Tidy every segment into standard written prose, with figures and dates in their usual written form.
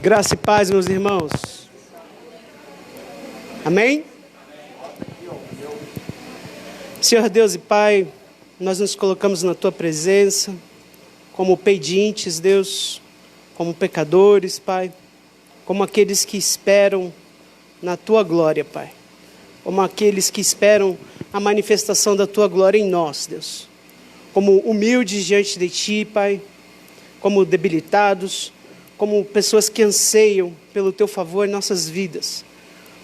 Graça e paz, meus irmãos. Amém? Senhor Deus e Pai, nós nos colocamos na Tua presença, como pedintes, Deus, como pecadores, Pai, como aqueles que esperam na Tua glória, Pai, como aqueles que esperam a manifestação da Tua glória em nós, Deus, como humildes diante de Ti, Pai, como debilitados, como pessoas que anseiam pelo Teu favor em nossas vidas,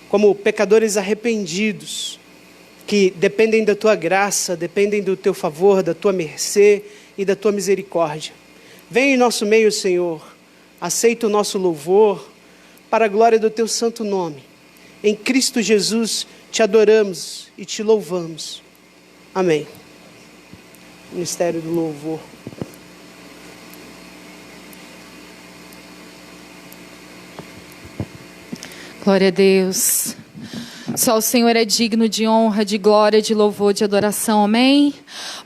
como pecadores arrependidos, que dependem da Tua graça, dependem do Teu favor, da Tua mercê e da Tua misericórdia. Vem em nosso meio, Senhor, aceita o nosso louvor, para a glória do Teu santo nome. Em Cristo Jesus Te adoramos e Te louvamos. Amém. Ministério do Louvor. Glória a Deus. Só o Senhor é digno de honra, de glória, de louvor, de adoração. Amém?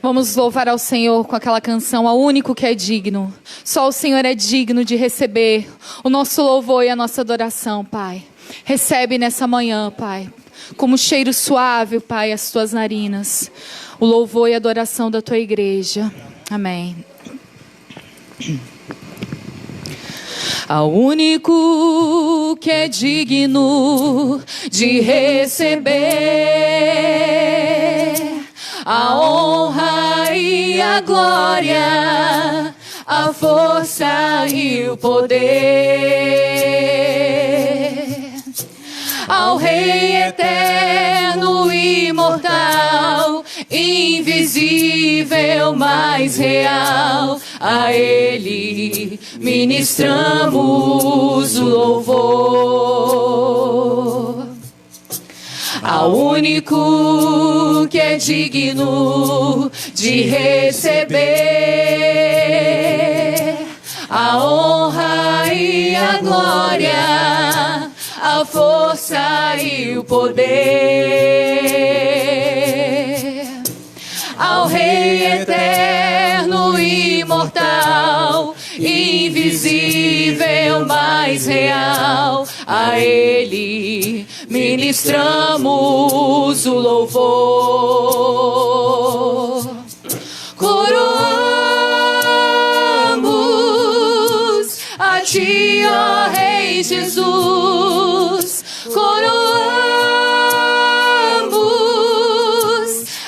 Vamos louvar ao Senhor com aquela canção, ao único que é digno. Só o Senhor é digno de receber o nosso louvor e a nossa adoração, Pai. Recebe nessa manhã, Pai, como cheiro suave, Pai, as Tuas narinas, o louvor e a adoração da Tua igreja. Amém. Ao único que é digno de receber a honra e a glória, a força e o poder, ao Rei eterno e imortal, invisível, mas real, a Ele ministramos o louvor. Ao único que é digno de receber a honra e a glória, a força e o poder, ao Rei eterno e imortal, invisível, mas real, a Ele ministramos o louvor. Coroamos a Ti, ó Rei Jesus, coroamos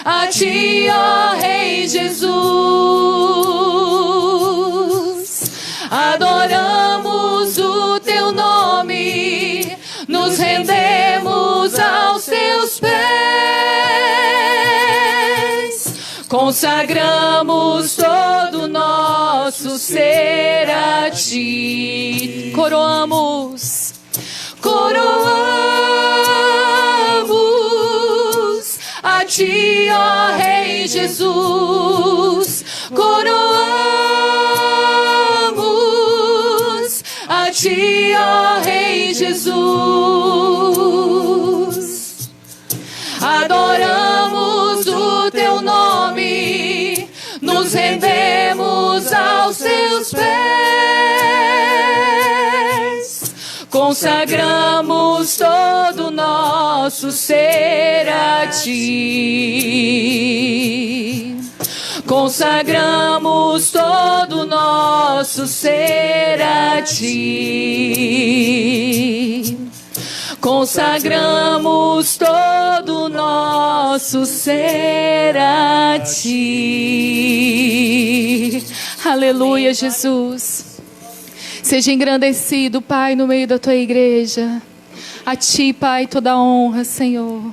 a Ti, ó Rei Jesus, adoramos o Teu nome, nos rendemos aos Teus pés, consagramos todo o nosso ser a Ti. Coroamos, coroamos a Ti, ó Rei Jesus, coroamos a Ti, ó Rei Jesus, adoramos o Teu nome, nos rendemos aos Teus pés, consagramos todo o nosso ser a Ti. Consagramos todo o nosso ser a Ti. Consagramos todo o nosso ser a Ti. Aleluia, Jesus. Seja engrandecido, Pai, no meio da Tua igreja. A Ti, Pai, toda a honra, Senhor.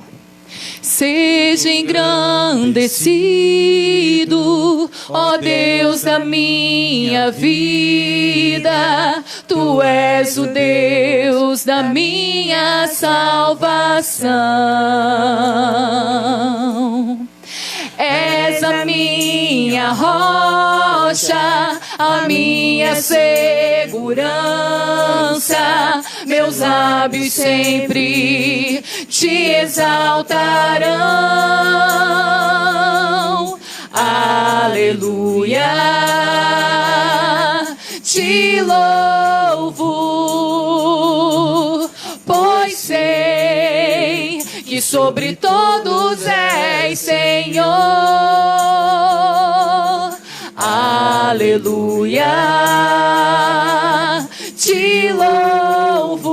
Seja engrandecido, ó Deus da minha vida. Tu és o Deus da minha salvação. És a minha rocha, a minha segurança. Meus lábios sempre te exaltarão. Aleluia. te louvo, pois sei que sobre todos és Senhor. Aleluia, te louvo,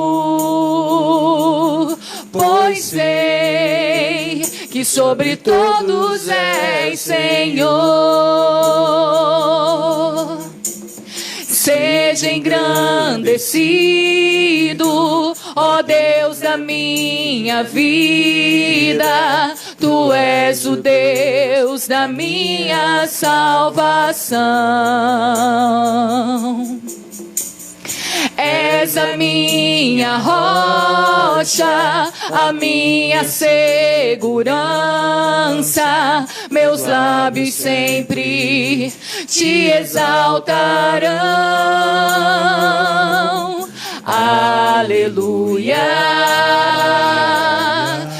pois sei que sobre todos és Senhor. Seja engrandecido, ó Deus da minha vida, Tu és o Deus da minha salvação. És a minha rocha, a minha segurança, meus lábios sempre te exaltarão. Aleluia,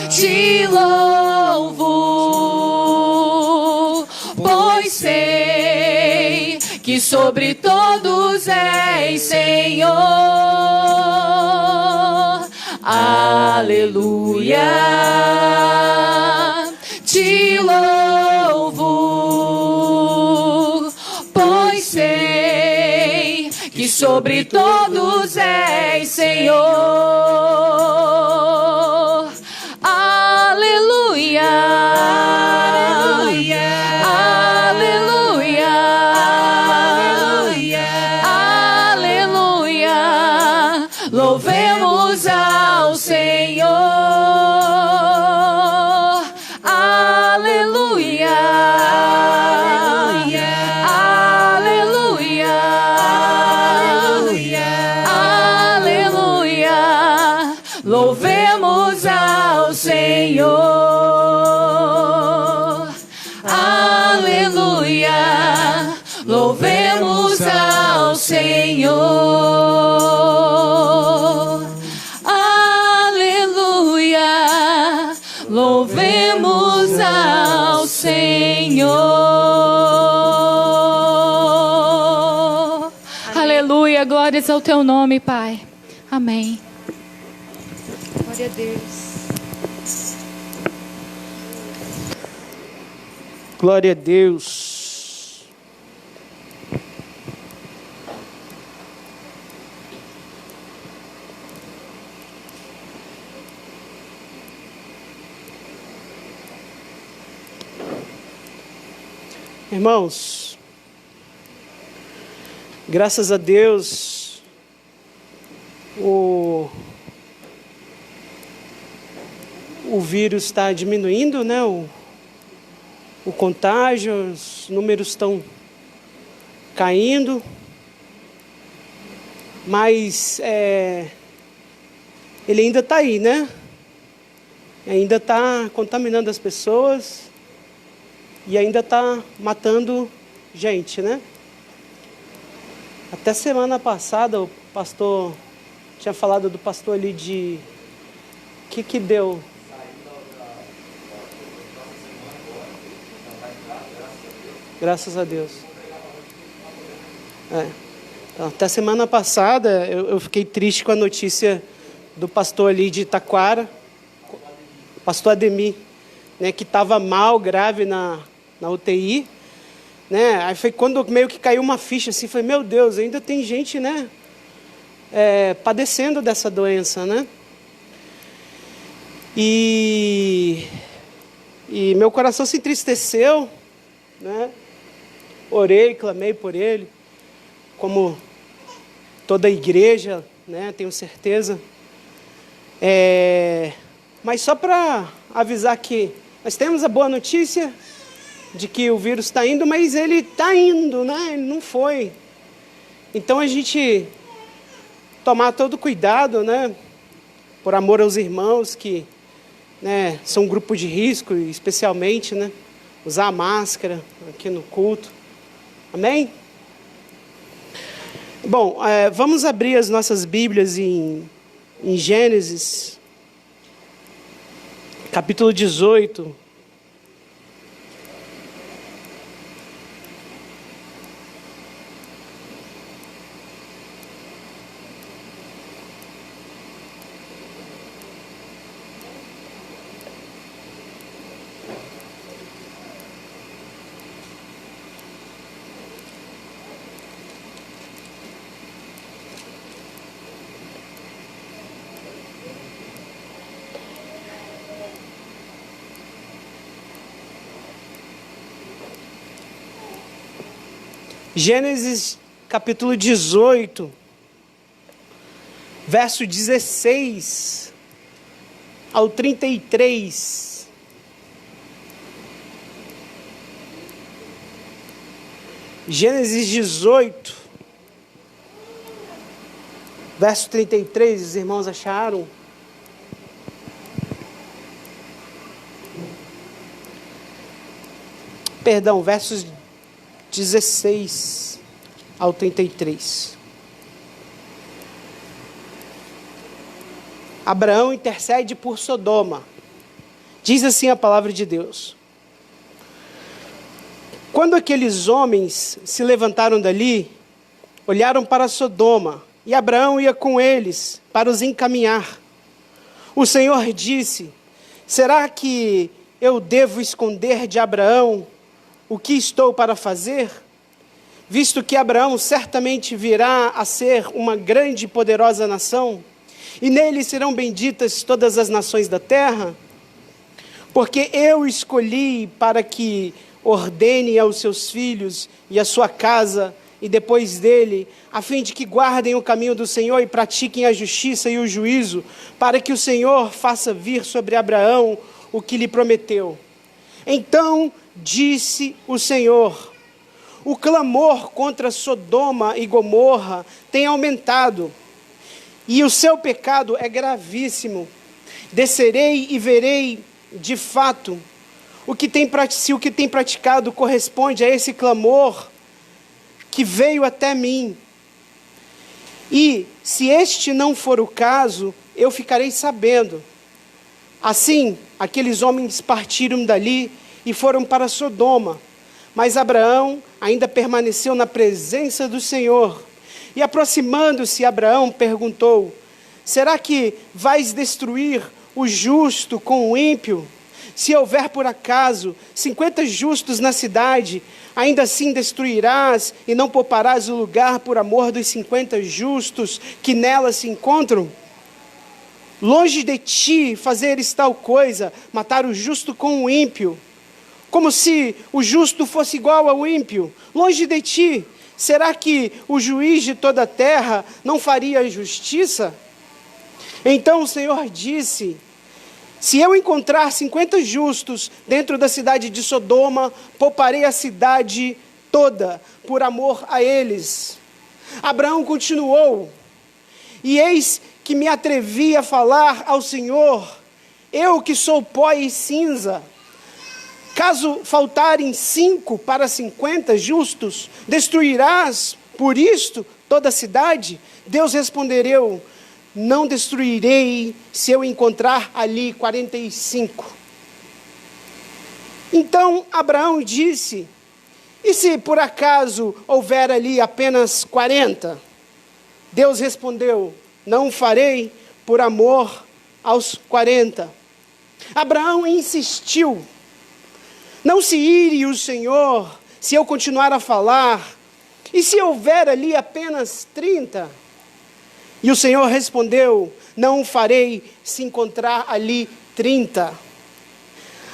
te louvo, pois sei que sobre todos és Senhor. Aleluia, te louvo, pois sei que sobre todos és Senhor. Aleluia, aleluia, aleluia, louvemos ao Senhor. Aleluia, aleluia, aleluia, louvemos ao Senhor. Aleluia, louvemos ao Senhor. Aleluia, louvemos ao Senhor. Aleluia, glórias ao teu nome, Pai. Amém. Glória a Deus. Glória a Deus. Irmãos, graças a Deus, o vírus está diminuindo, né? O contágio, os números estão caindo, mas ele ainda está aí, né? Ainda está contaminando as pessoas e ainda está matando gente, né? Até semana passada o pastor tinha falado do pastor ali de... O que deu? Graças a Deus. Então, até semana passada eu fiquei triste com a notícia do pastor ali de Taquara, pastor Ademir, né, que estava mal, grave na UTI. Né? Aí foi quando meio que caiu uma ficha assim, foi, meu Deus, ainda tem gente, né, padecendo dessa doença, né? E meu coração se entristeceu, né? Orei, clamei por ele, como toda a igreja, né? Tenho certeza. Mas só para avisar que nós temos a boa notícia de que o vírus está indo, mas ele está indo, né? Ele não foi. Então a gente tomar todo cuidado, né? Por amor aos irmãos que, né, são um grupo de risco, especialmente, né? Usar a máscara aqui no culto. Amém? Bom, vamos abrir as nossas Bíblias em Gênesis, capítulo 18. Gênesis capítulo 18, verso 16 ao 33. Gênesis 18, verso 33, os irmãos acharam? Perdão, versos 16 ao 33. Abraão intercede por Sodoma. Diz assim a palavra de Deus: quando aqueles homens se levantaram dali, olharam para Sodoma, e Abraão ia com eles para os encaminhar. O Senhor disse: será que eu devo esconder de Abraão o que estou para fazer? Visto que Abraão certamente virá a ser uma grande e poderosa nação, e nele serão benditas todas as nações da terra, porque eu escolhi para que ordene aos seus filhos e à sua casa, e depois dele, a fim de que guardem o caminho do Senhor e pratiquem a justiça e o juízo, para que o Senhor faça vir sobre Abraão o que lhe prometeu. Então disse o Senhor: o clamor contra Sodoma e Gomorra tem aumentado, e o seu pecado é gravíssimo. Descerei e verei de fato se o que tem praticado corresponde a esse clamor que veio até mim. E se este não for o caso, eu ficarei sabendo. Assim, aqueles homens partiram dali e foram para Sodoma. Mas Abraão ainda permaneceu na presença do Senhor. E aproximando-se, Abraão perguntou: será que vais destruir o justo com o ímpio? Se houver por acaso 50 justos na cidade, ainda assim destruirás e não pouparás o lugar por amor dos 50 justos que nela se encontram? Longe de ti fazeres tal coisa, matar o justo com o ímpio, como se o justo fosse igual ao ímpio. Longe de ti. Será que o juiz de toda a terra não faria justiça? Então o Senhor disse: se eu encontrar 50 justos dentro da cidade de Sodoma, pouparei a cidade toda, por amor a eles. Abraão continuou: e eis que me atrevi a falar ao Senhor, eu que sou pó e cinza. Caso faltarem 5 para 50 justos, destruirás por isto toda a cidade? Deus respondeu: não destruirei se eu encontrar ali 45. Então Abraão disse: e se por acaso houver ali apenas 40? Deus respondeu: não farei por amor aos 40. Abraão insistiu: não se ire o Senhor se eu continuar a falar, e se houver ali apenas 30? E o Senhor respondeu: não o farei se encontrar ali 30.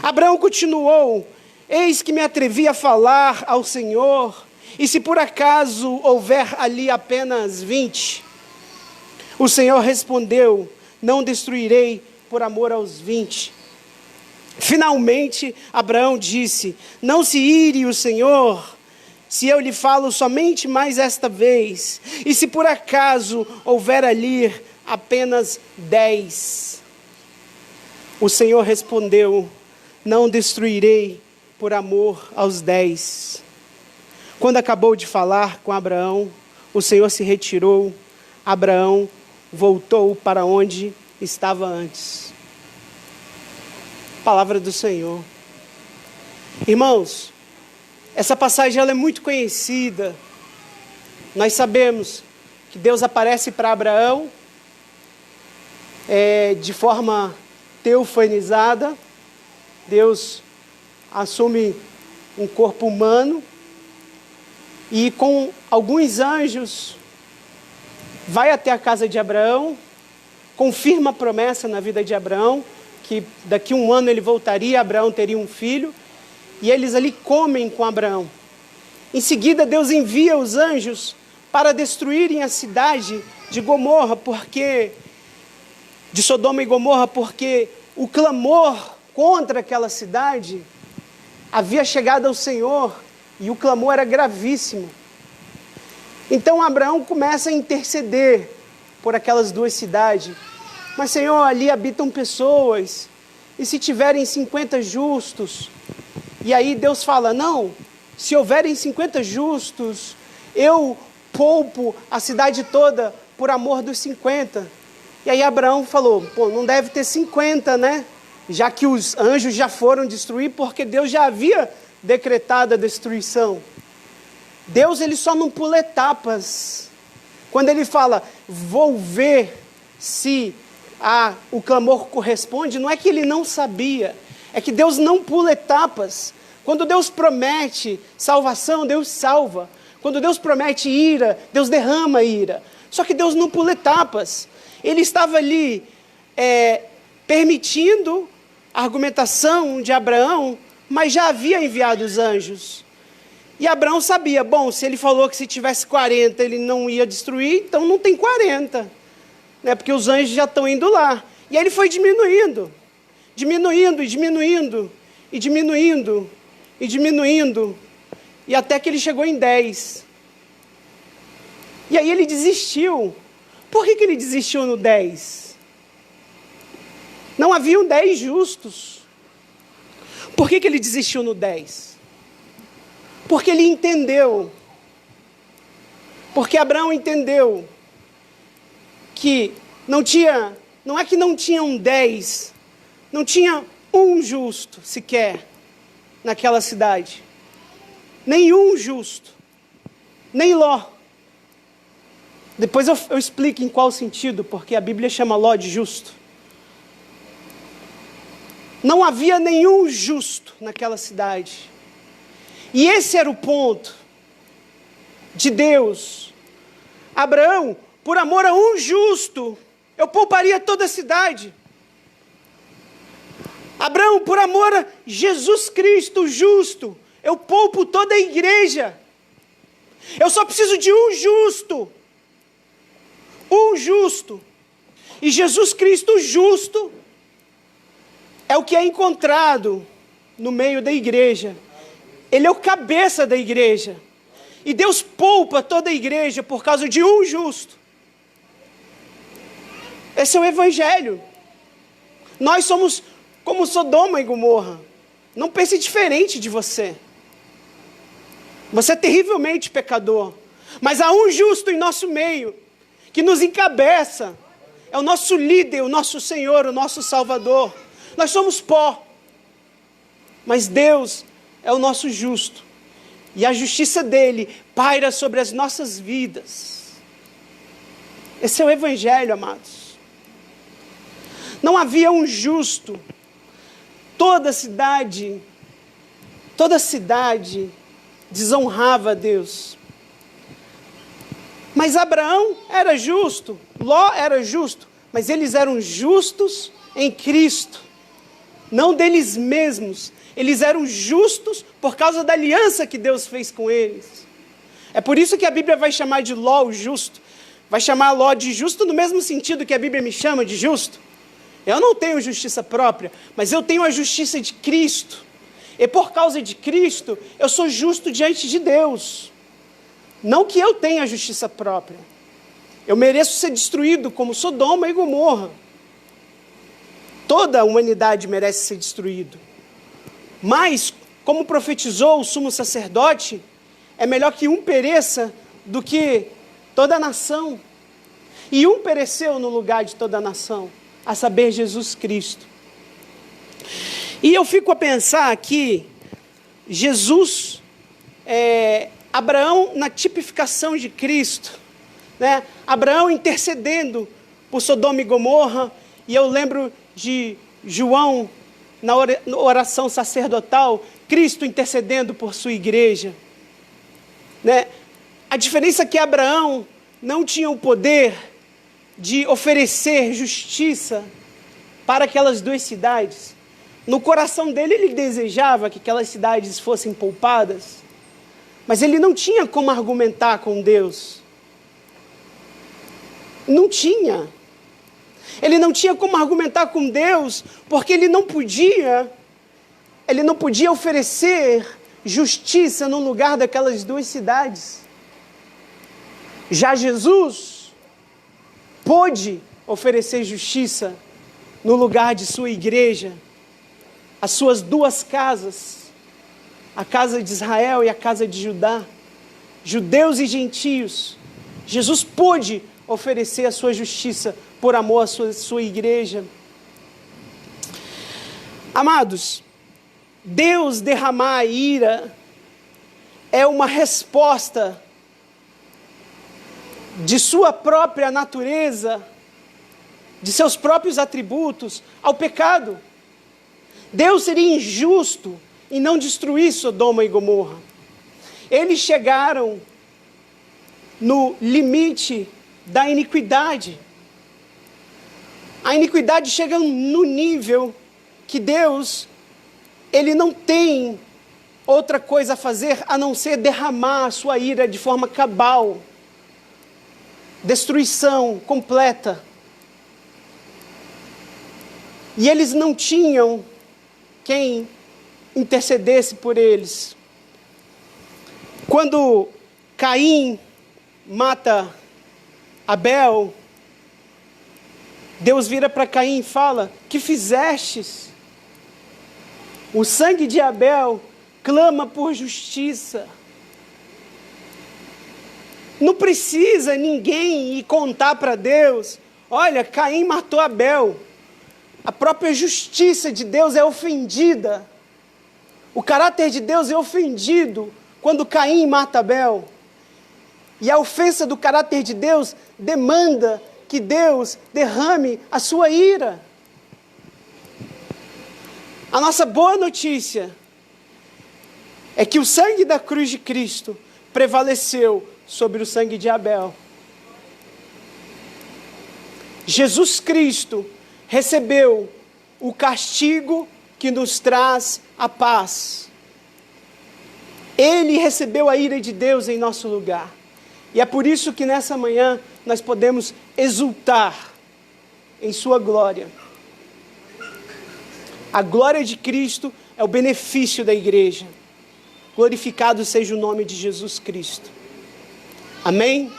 Abraão continuou: eis que me atrevi a falar ao Senhor, e se por acaso houver ali apenas 20? O Senhor respondeu: não destruirei por amor aos 20. Finalmente, Abraão disse: não se ire o Senhor se eu lhe falo somente mais esta vez, e se por acaso houver ali apenas 10? O Senhor respondeu: não destruirei por amor aos 10. Quando acabou de falar com Abraão, o Senhor se retirou. Abraão voltou para onde estava antes. Palavra do Senhor. Irmãos, essa passagem ela é muito conhecida. Nós sabemos que Deus aparece para Abraão de forma teofanizada. Deus assume um corpo humano e com alguns anjos vai até a casa de Abraão, confirma a promessa na vida de Abraão, que daqui a 1 ano ele voltaria, Abraão teria um filho, e eles ali comem com Abraão. Em seguida, Deus envia os anjos para destruírem a cidade de Gomorra, de Sodoma e Gomorra, porque o clamor contra aquela cidade havia chegado ao Senhor e o clamor era gravíssimo. Então Abraão começa a interceder por aquelas duas cidades. Mas, Senhor, ali habitam pessoas, e se tiverem 50 justos? E aí Deus fala, não, se houverem 50 justos, eu poupo a cidade toda por amor dos 50. E aí Abraão falou, não deve ter 50, né? Já que os anjos já foram destruir, porque Deus já havia decretado a destruição. Deus, ele só não pula etapas. Quando ele fala, vou ver se o clamor corresponde, não é que ele não sabia, é que Deus não pula etapas. Quando Deus promete salvação, Deus salva. Quando Deus promete ira, Deus derrama ira. Só que Deus não pula etapas. Ele estava ali permitindo a argumentação de Abraão, mas já havia enviado os anjos. E Abraão sabia, se ele falou que se tivesse 40 ele não ia destruir, então não tem 40. Né? Porque os anjos já estão indo lá. E aí ele foi diminuindo. Diminuindo, e diminuindo, e diminuindo, e diminuindo. E até que ele chegou em 10. E aí ele desistiu. Por que ele desistiu no 10? Não haviam 10 justos. Por que ele desistiu no 10? Porque ele entendeu. Porque Abraão entendeu que não é que não tinham 10, não tinha um justo sequer naquela cidade. Nenhum justo. Nem Ló. Depois eu explico em qual sentido, porque a Bíblia chama Ló de justo. Não havia nenhum justo naquela cidade. E esse era o ponto de Deus. Abraão, por amor a um justo, eu pouparia toda a cidade. Abraão, por amor a Jesus Cristo justo, eu poupo toda a igreja. Eu só preciso de um justo. Um justo. E Jesus Cristo justo é o que é encontrado no meio da igreja. Ele é o cabeça da igreja. E Deus poupa toda a igreja por causa de um justo. Esse é o Evangelho. Nós somos como Sodoma e Gomorra. Não pense diferente de você. Você é terrivelmente pecador. Mas há um justo em nosso meio, que nos encabeça. É o nosso líder, o nosso Senhor, o nosso Salvador. Nós somos pó. Mas Deus é o nosso justo. E a justiça dele paira sobre as nossas vidas. Esse é o Evangelho, amados. Não havia um justo. Toda cidade desonrava a Deus. Mas Abraão era justo, Ló era justo, mas eles eram justos em Cristo, não deles mesmos. Eles eram justos por causa da aliança que Deus fez com eles. É por isso que a Bíblia vai chamar de Ló o justo. Vai chamar Ló de justo no mesmo sentido que a Bíblia me chama de justo. Eu não tenho justiça própria, mas eu tenho a justiça de Cristo. E por causa de Cristo, eu sou justo diante de Deus. Não que eu tenha justiça própria. Eu mereço ser destruído como Sodoma e Gomorra. Toda a humanidade merece ser destruída. Mas, como profetizou o sumo sacerdote, é melhor que um pereça do que toda a nação. E um pereceu no lugar de toda a nação, a saber, Jesus Cristo. E eu fico a pensar aqui, Abraão na tipificação de Cristo, né? Abraão intercedendo por Sodoma e Gomorra, e eu lembro de João, na oração sacerdotal, Cristo intercedendo por sua igreja. Né? A diferença é que Abraão não tinha o poder de oferecer justiça para aquelas duas cidades. No coração dele, ele desejava que aquelas cidades fossem poupadas. Mas ele não tinha como argumentar com Deus. Não tinha. Ele não tinha como argumentar com Deus, porque ele não podia oferecer justiça no lugar daquelas duas cidades. Já Jesus pôde oferecer justiça no lugar de sua igreja, as suas duas casas, a casa de Israel e a casa de Judá, judeus e gentios. Jesus pôde oferecer a sua justiça por amor à sua igreja. Amados, Deus derramar a ira é uma resposta de sua própria natureza, de seus próprios atributos ao pecado. Deus seria injusto em não destruir Sodoma e Gomorra. Eles chegaram no limite da iniquidade. A iniquidade chega no nível que Deus, ele não tem outra coisa a fazer a não ser derramar a sua ira de forma cabal, destruição completa. E eles não tinham quem intercedesse por eles. Quando Caim mata Abel, Deus vira para Caim e fala: que fizestes? O sangue de Abel clama por justiça. Não precisa ninguém ir contar para Deus: olha, Caim matou Abel. A própria justiça de Deus é ofendida. O caráter de Deus é ofendido quando Caim mata Abel. E a ofensa do caráter de Deus demanda que Deus derrame a sua ira. A nossa boa notícia é que o sangue da cruz de Cristo prevaleceu sobre o sangue de Abel. Jesus Cristo recebeu o castigo que nos traz a paz. Ele recebeu a ira de Deus em nosso lugar. E é por isso que nessa manhã nós podemos exultar em sua glória. A glória de Cristo é o benefício da igreja. Glorificado seja o nome de Jesus Cristo. Amém?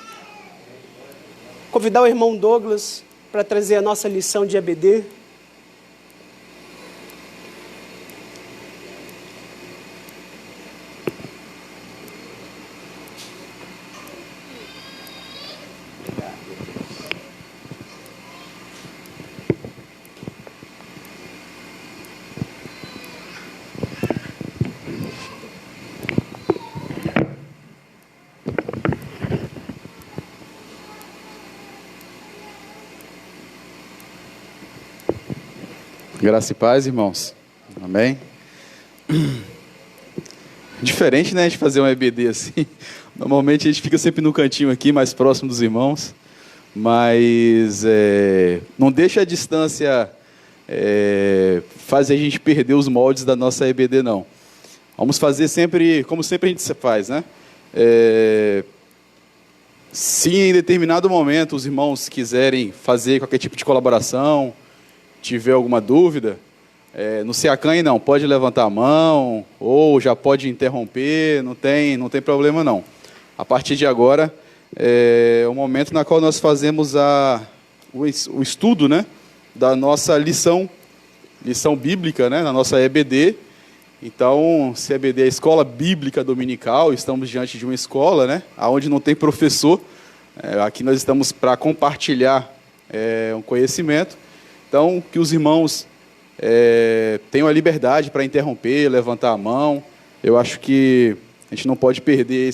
Convidar o irmão Douglas para trazer a nossa lição de EBD. Graça e paz, irmãos. Amém? Diferente, né, de fazer um EBD assim. Normalmente a gente fica sempre no cantinho aqui, mais próximo dos irmãos. Mas não deixa a distância fazer a gente perder os moldes da nossa EBD, não. Vamos fazer sempre, como sempre a gente faz, né? Se em determinado momento os irmãos quiserem fazer qualquer tipo de colaboração, tiver alguma dúvida, não se acanhe não, pode levantar a mão, ou já pode interromper, não tem problema não. A partir de agora, é o momento na qual nós fazemos o estudo, né, da nossa lição bíblica, né, na nossa EBD. Então, se a EBD é a Escola Bíblica Dominical, estamos diante de uma escola, né, onde não tem professor, aqui nós estamos para compartilhar um conhecimento. Então, que os irmãos tenham a liberdade para interromper, levantar a mão. Eu acho que a gente não pode perder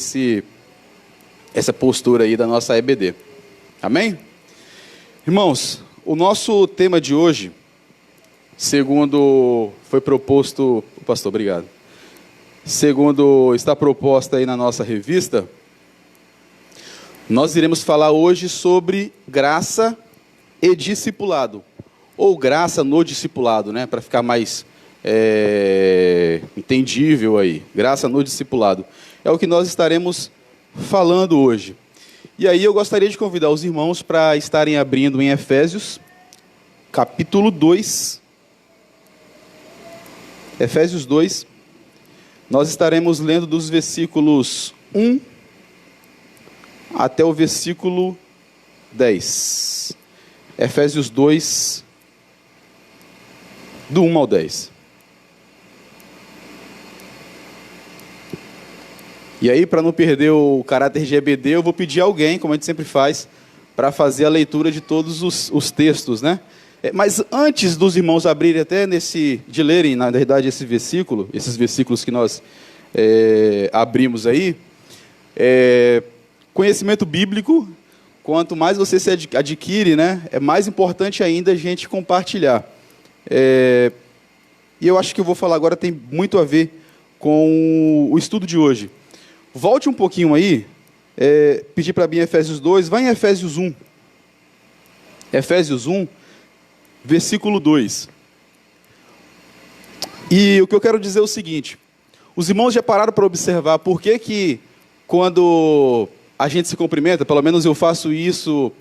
essa postura aí da nossa EBD. Amém? Irmãos, o nosso tema de hoje, segundo foi proposto... Pastor, obrigado. Segundo está proposta aí na nossa revista, nós iremos falar hoje sobre graça e discipulado. Ou graça no discipulado, né? Para ficar mais entendível aí. Graça no discipulado. É o que nós estaremos falando hoje. E aí eu gostaria de convidar os irmãos para estarem abrindo em Efésios, capítulo 2. Efésios 2. Nós estaremos lendo dos versículos 1 até o versículo 10. Efésios 2, do 1 ao 10. E aí, para não perder o caráter de EBD, eu vou pedir a alguém, como a gente sempre faz, para fazer a leitura de todos os textos, né? Mas antes dos irmãos abrirem até de lerem, na verdade, esses versículos que nós abrimos aí, conhecimento bíblico, quanto mais você se adquire, né, é mais importante ainda a gente compartilhar. E eu acho que eu vou falar agora tem muito a ver com o estudo de hoje. Volte um pouquinho aí, pedir para mim Efésios 2, vai em Efésios 1. Efésios 1, versículo 2. E o que eu quero dizer é o seguinte: os irmãos já pararam para observar por que quando a gente se cumprimenta, pelo menos eu faço isso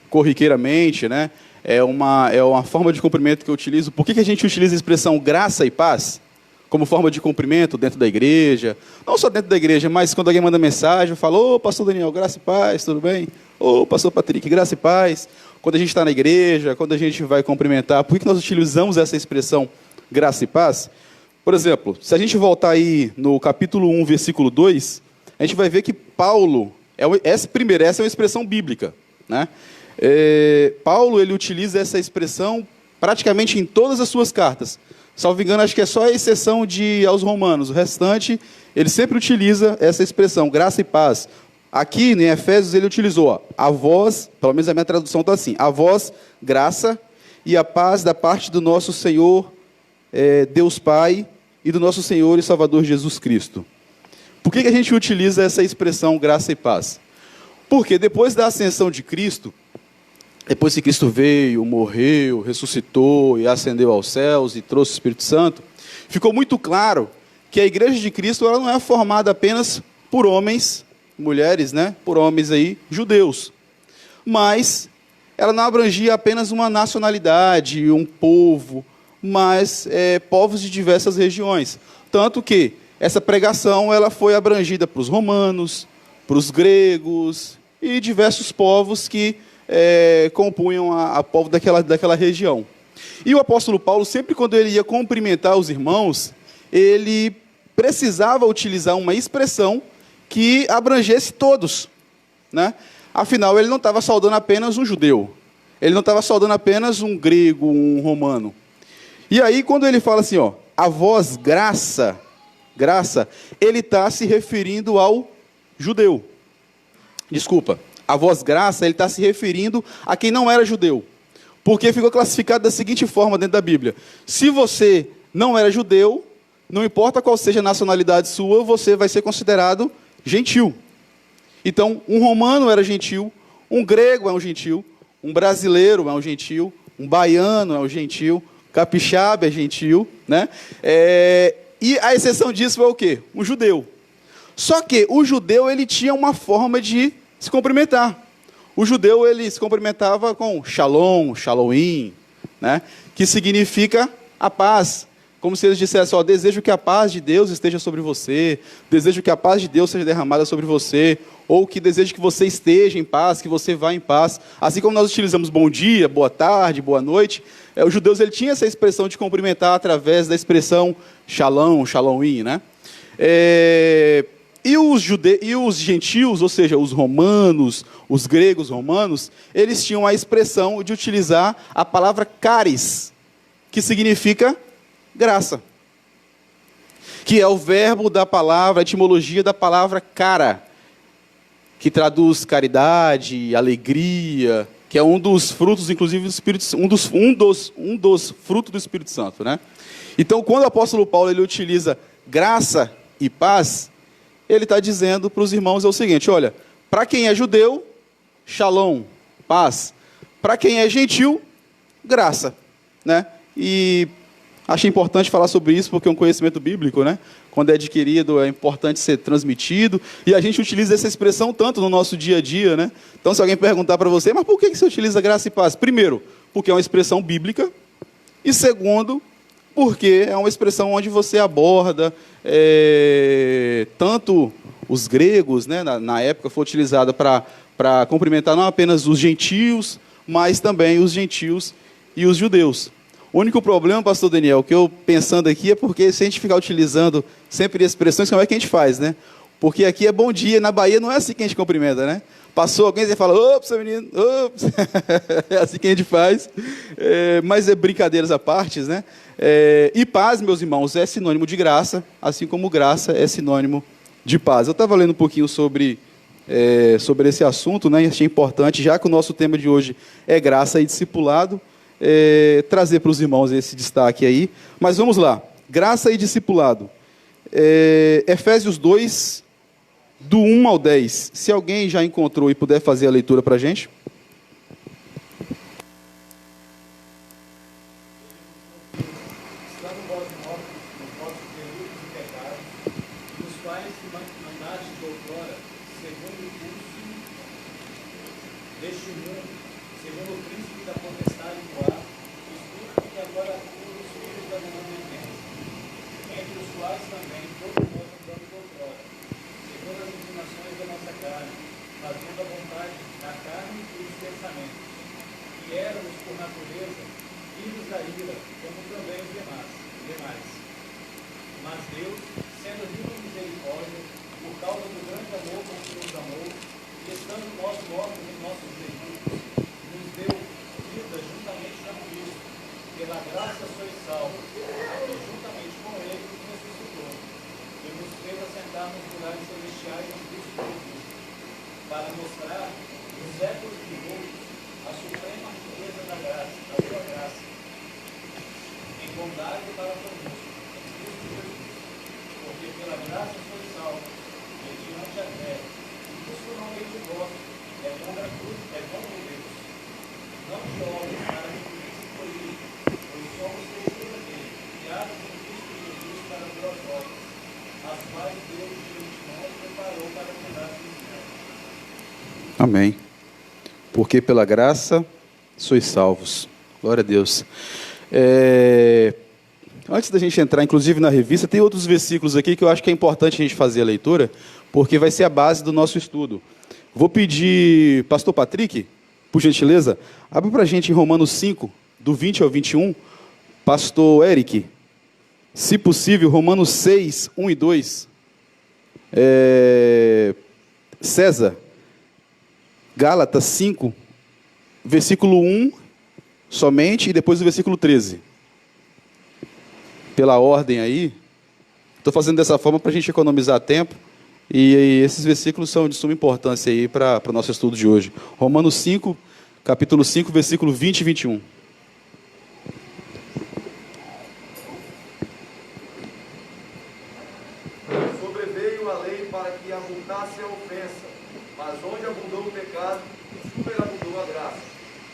corriqueiramente, né? É uma forma de cumprimento que eu utilizo. Por que a gente utiliza a expressão graça e paz como forma de cumprimento dentro da igreja? Não só dentro da igreja, mas quando alguém manda mensagem, eu falo: ô, pastor Daniel, graça e paz, tudo bem? Ô, pastor Patrick, graça e paz. Quando a gente está na igreja, quando a gente vai cumprimentar, por que nós utilizamos essa expressão graça e paz? Por exemplo, se a gente voltar aí no capítulo 1, versículo 2, a gente vai ver que Paulo, essa é uma expressão bíblica, né? Paulo, ele utiliza essa expressão praticamente em todas as suas cartas. Salvo engano, acho que é só a exceção aos Romanos. O restante, ele sempre utiliza essa expressão, graça e paz. Aqui, em Efésios, ele utilizou a vós, pelo menos a minha tradução está assim: a vós, graça e a paz da parte do nosso Senhor, Deus Pai, e do nosso Senhor e Salvador Jesus Cristo. Por que a gente utiliza essa expressão graça e paz? Porque depois da ascensão de Cristo, depois que Cristo veio, morreu, ressuscitou e ascendeu aos céus e trouxe o Espírito Santo, ficou muito claro que a igreja de Cristo ela não é formada apenas por homens, mulheres, né? Por homens aí, judeus. Mas ela não abrangia apenas uma nacionalidade, um povo, mas povos de diversas regiões. Tanto que essa pregação ela foi abrangida para os romanos, para os gregos e diversos povos que compunham a povo daquela região. E o apóstolo Paulo, sempre quando ele ia cumprimentar os irmãos, ele precisava utilizar uma expressão que abrangesse todos, né? Afinal, ele não estava saudando apenas um judeu, ele não estava saudando apenas um grego, um romano. E aí, quando ele fala assim, a vós graça, ele está se referindo ao judeu. Desculpa, a vós graça, ele está se referindo a quem não era judeu. Porque ficou classificado da seguinte forma dentro da Bíblia: se você não era judeu, não importa qual seja a nacionalidade sua, você vai ser considerado gentil. Então, um romano era gentil, um grego é um gentil, um brasileiro é um gentil, um baiano é um gentil, capixaba é gentil, né? E a exceção disso é o quê? Um judeu. Só que o judeu ele tinha uma forma de se cumprimentar. O judeu ele se cumprimentava com shalom, shalom, né? Que significa a paz. Como se eles dissessem: desejo que a paz de Deus esteja sobre você, desejo que a paz de Deus seja derramada sobre você, ou que desejo que você esteja em paz, que você vá em paz. Assim como nós utilizamos bom dia, boa tarde, boa noite, os judeus ele tinha essa expressão de cumprimentar através da expressão shalom, shalom, né? E os gentios, ou seja, os romanos, os gregos romanos, eles tinham a expressão de utilizar a palavra charis, que significa graça, que é o verbo da palavra, a etimologia da palavra cara, que traduz caridade, alegria, que é um dos frutos, inclusive, do Espírito, um dos frutos do Espírito Santo, né? Então, quando o apóstolo Paulo ele utiliza graça e paz, ele está dizendo para os irmãos o seguinte: olha, para quem é judeu, shalom, paz. Para quem é gentil, graça, né? E Achei importante falar sobre isso porque é um conhecimento bíblico, né? Quando é adquirido, é importante ser transmitido. E a gente utiliza essa expressão tanto no nosso dia a dia, né? Então, se alguém perguntar para você, mas por que você utiliza graça e paz? Primeiro, porque é uma expressão bíblica. E segundo, porque é uma expressão onde você aborda tanto os gregos, né? Na época foi utilizada para cumprimentar não apenas os gentios, mas também os gentios e os judeus. O único problema, pastor Daniel, que eu pensando aqui é porque se a gente ficar utilizando sempre expressões, como é que a gente faz, né? Porque aqui é bom dia, na Bahia não é assim que a gente cumprimenta, né? Passou alguém e você fala, ops, menino, ops. É assim que a gente faz. Mas é brincadeiras à parte, né? E paz, meus irmãos, é sinônimo de graça, assim como graça é sinônimo de paz. Eu estava lendo um pouquinho sobre esse assunto, né? E achei importante, já que o nosso tema de hoje é graça e discipulado, trazer para os irmãos esse destaque aí. Mas vamos lá, graça e discipulado. Efésios 2, do 1 ao 10. Se alguém já encontrou e puder fazer a leitura para a gente. Amém. Porque pela graça sois salvos. Glória a Deus. Antes da gente entrar, inclusive, na revista, tem outros versículos aqui que eu acho que é importante a gente fazer a leitura, porque vai ser a base do nosso estudo. Vou pedir, pastor Patrick, por gentileza, abre para a gente em Romanos 5, do 20 ao 21. Pastor Eric, se possível, Romanos 6, 1 e 2. César, Gálatas 5, versículo 1 somente, e depois o versículo 13. Pela ordem aí, estou fazendo dessa forma para a gente economizar tempo, e esses versículos são de suma importância aí para o nosso estudo de hoje. Romanos 5, capítulo 5, versículo 20 e 21. Sobreveio a lei para que abundasse a ofensa, mas onde abundou o pecado, superabundou a graça,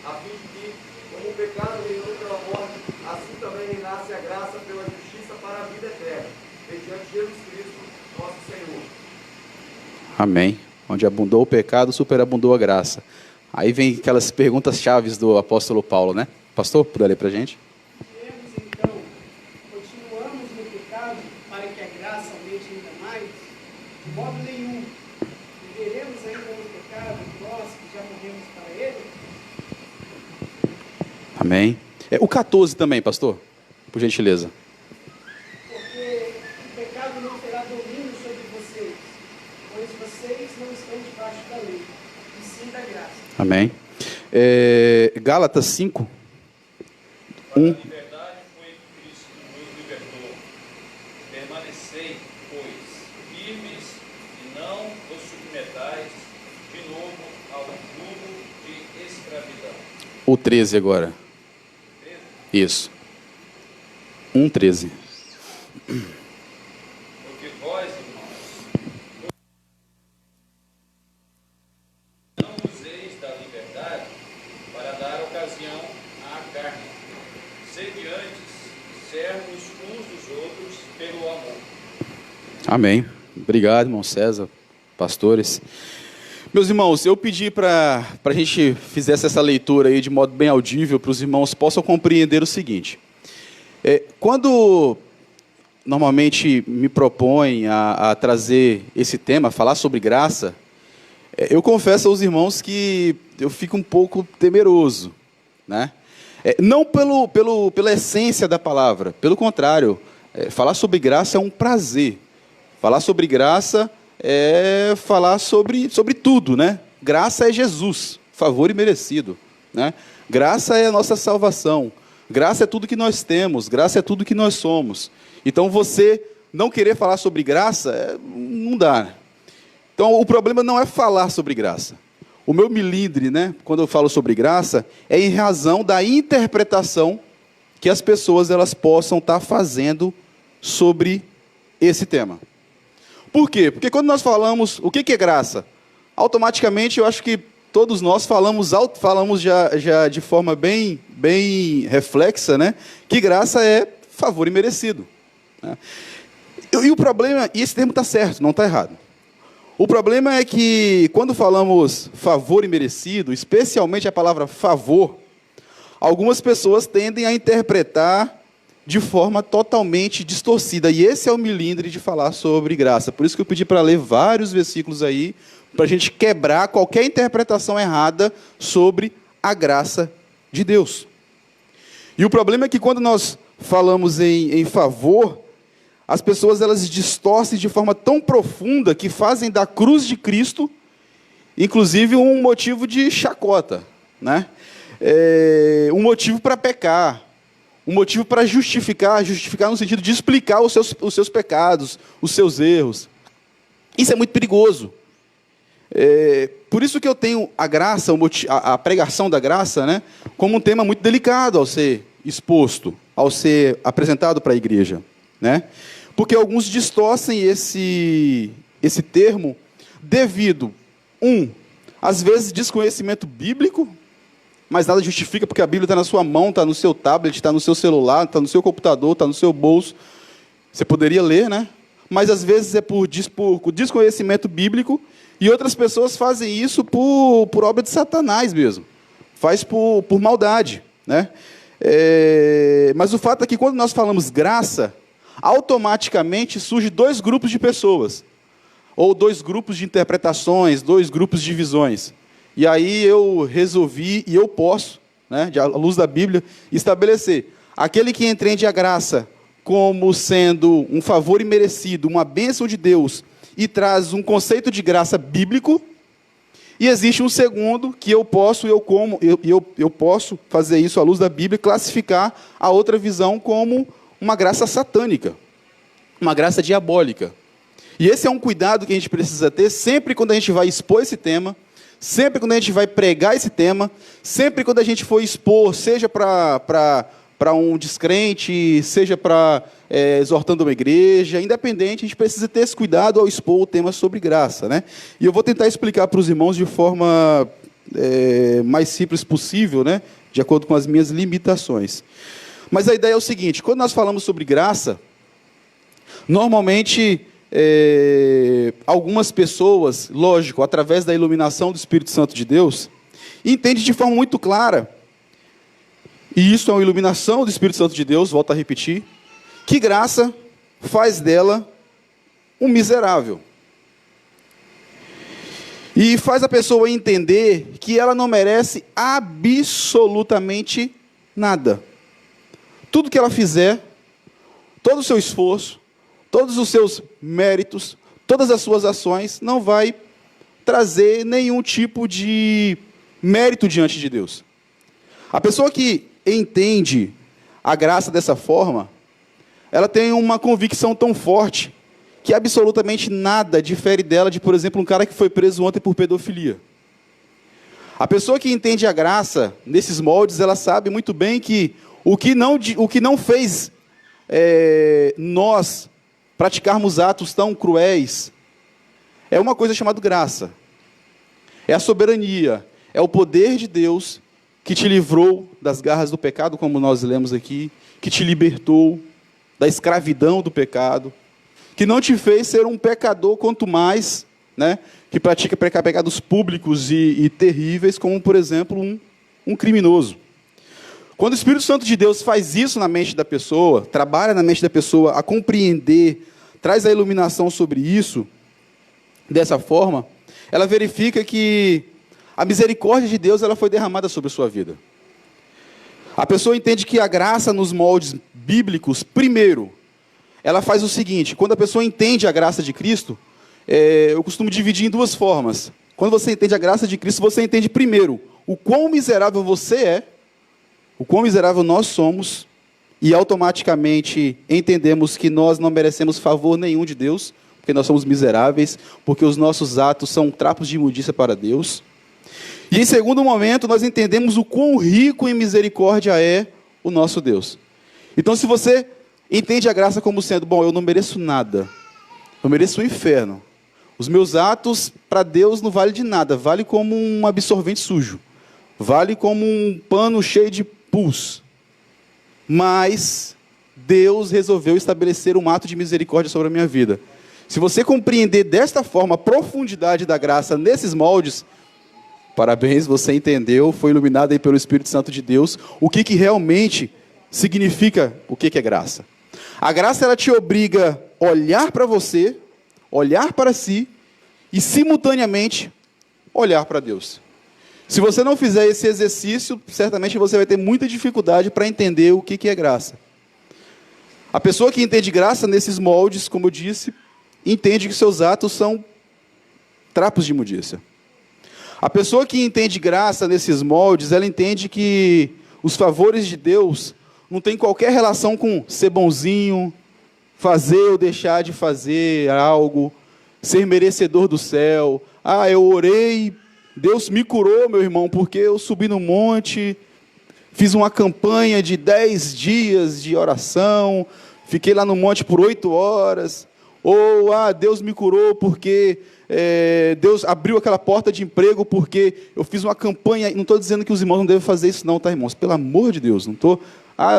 a fim de que, como o pecado reinou pela morte, assim também reinasse a graça pela justiça para a vida eterna, mediante Jesus Cristo, nosso Senhor. Amém. Onde abundou o pecado, superabundou a graça. Aí vem aquelas perguntas chaves do apóstolo Paulo, né? Pastor, puder ler para a gente? Então, continuamos no pecado para que a graça aumente ainda mais? De modo nenhum. Viveremos ainda no pecado, nós que já morremos para ele? Amém. O 14 também, pastor, por gentileza. Porque o pecado não terá domínio sobre vocês, pois vocês não estão debaixo da lei, e sim da graça. Amém. Gálatas 5, 1. A liberdade foi que Cristo nos libertou. Permanecei, pois, firmes e não vos submetais de novo ao jugo de escravidão. O 13 agora. Isso. 1:13. Porque vós, irmãos, não useis da liberdade para dar ocasião à carne. Sede antes servos pelo amor. Amém. Obrigado, irmão César, pastores. Meus irmãos, eu pedi para a gente fizesse essa leitura aí de modo bem audível, para os irmãos possam compreender o seguinte. Quando normalmente me propõem a trazer esse tema, falar sobre graça, eu confesso aos irmãos que eu fico um pouco temeroso, né? Não pela essência da palavra, pelo contrário, falar sobre graça é um prazer. Falar sobre graça é falar sobre tudo, né? Graça é Jesus, favor imerecido, né? Graça é a nossa salvação, graça é tudo que nós temos, graça é tudo que nós somos. Então, você não querer falar sobre graça, não dá. Então, o problema não é falar sobre graça. O meu milindre, né, quando eu falo sobre graça, é em razão da interpretação que as pessoas elas possam estar fazendo sobre esse tema. Por quê? Porque quando nós falamos o que é graça, automaticamente eu acho que todos nós falamos já de forma bem reflexa, né, que graça é favor imerecido. Né? E o problema, e esse termo está certo, não está errado. O problema é que quando falamos favor imerecido, especialmente a palavra favor, algumas pessoas tendem a interpretar de forma totalmente distorcida. E esse é o milindre de falar sobre graça. Por isso que eu pedi para ler vários versículos aí, para a gente quebrar qualquer interpretação errada sobre a graça de Deus. E o problema é que quando nós falamos em favor, as pessoas elas distorcem de forma tão profunda que fazem da cruz de Cristo, inclusive, um motivo de chacota, né? Um motivo para pecar, um motivo para justificar no sentido de explicar os seus pecados, os seus erros. Isso é muito perigoso. Por isso que eu tenho a graça, a pregação da graça, né, como um tema muito delicado ao ser exposto, ao ser apresentado para a igreja, né? Porque alguns distorcem esse termo devido, às vezes, desconhecimento bíblico, mas nada justifica, porque a Bíblia está na sua mão, está no seu tablet, está no seu celular, está no seu computador, está no seu bolso. Você poderia ler, né? Mas às vezes é por desconhecimento bíblico, e outras pessoas fazem isso por obra de Satanás mesmo. Faz por maldade, né? Mas o fato é que quando nós falamos graça, automaticamente surgem dois grupos de pessoas, ou dois grupos de interpretações, dois grupos de visões. E aí eu resolvi, e eu posso, né, à luz da Bíblia, estabelecer aquele que entende a graça como sendo um favor imerecido, uma bênção de Deus, e traz um conceito de graça bíblico, e existe um segundo que eu posso fazer isso à luz da Bíblia, classificar a outra visão como uma graça satânica, uma graça diabólica. E esse é um cuidado que a gente precisa ter sempre quando a gente vai expor esse tema, sempre quando a gente vai pregar esse tema, sempre quando a gente for expor, seja para um descrente, seja para exortando uma igreja, independente, a gente precisa ter esse cuidado ao expor o tema sobre graça, né? E eu vou tentar explicar para os irmãos de forma mais simples possível, né? De acordo com as minhas limitações. Mas a ideia é o seguinte: quando nós falamos sobre graça, normalmente algumas pessoas, lógico, através da iluminação do Espírito Santo de Deus, entendem de forma muito clara, e isso é uma iluminação do Espírito Santo de Deus, volto a repetir, que graça faz dela um miserável. E faz a pessoa entender que ela não merece absolutamente nada. Tudo que ela fizer, todo o seu esforço, todos os seus méritos, todas as suas ações, não vai trazer nenhum tipo de mérito diante de Deus. A pessoa que entende a graça dessa forma, ela tem uma convicção tão forte que absolutamente nada difere dela de, por exemplo, um cara que foi preso ontem por pedofilia. A pessoa que entende a graça nesses moldes, ela sabe muito bem que o que não fez nós praticarmos atos tão cruéis é uma coisa chamada graça. É a soberania, é o poder de Deus que te livrou das garras do pecado, como nós lemos aqui, que te libertou, da escravidão do pecado, que não te fez ser um pecador, quanto mais, né, que pratica pecados públicos e terríveis, como, por exemplo, um criminoso. Quando o Espírito Santo de Deus faz isso na mente da pessoa, trabalha na mente da pessoa a compreender, traz a iluminação sobre isso, dessa forma, ela verifica que a misericórdia de Deus ela foi derramada sobre a sua vida. A pessoa entende que a graça nos moldes bíblicos, primeiro, ela faz o seguinte: quando a pessoa entende a graça de Cristo, eu costumo dividir em duas formas. Quando você entende a graça de Cristo, você entende primeiro o quão miserável você é, o quão miserável nós somos, e automaticamente entendemos que nós não merecemos favor nenhum de Deus, porque nós somos miseráveis, porque os nossos atos são trapos de imundícia para Deus. E em segundo momento, nós entendemos o quão rico em misericórdia é o nosso Deus. Então, se você entende a graça como sendo, bom, eu não mereço nada, eu mereço o inferno. Os meus atos, para Deus, não vale de nada, vale como um absorvente sujo, vale como um pano cheio de pus. Mas Deus resolveu estabelecer um ato de misericórdia sobre a minha vida. Se você compreender desta forma a profundidade da graça nesses moldes, parabéns, você entendeu, foi iluminado aí pelo Espírito Santo de Deus, o que realmente significa o que é graça. A graça, ela te obriga a olhar para você, olhar para si e, simultaneamente, olhar para Deus. Se você não fizer esse exercício, certamente você vai ter muita dificuldade para entender o que é graça. A pessoa que entende graça nesses moldes, como eu disse, entende que seus atos são trapos de imundícia. A pessoa que entende graça nesses moldes, ela entende que os favores de Deus não tem qualquer relação com ser bonzinho, fazer ou deixar de fazer algo, ser merecedor do céu. Ah, eu orei, Deus me curou, meu irmão, porque eu subi no monte, fiz uma campanha de 10 dias de oração, fiquei lá no monte por 8 horas. Ou, Deus me curou porque Deus abriu aquela porta de emprego porque eu fiz uma campanha. Não estou dizendo que os irmãos não devem fazer isso não, tá, irmãos? Pelo amor de Deus, não estou...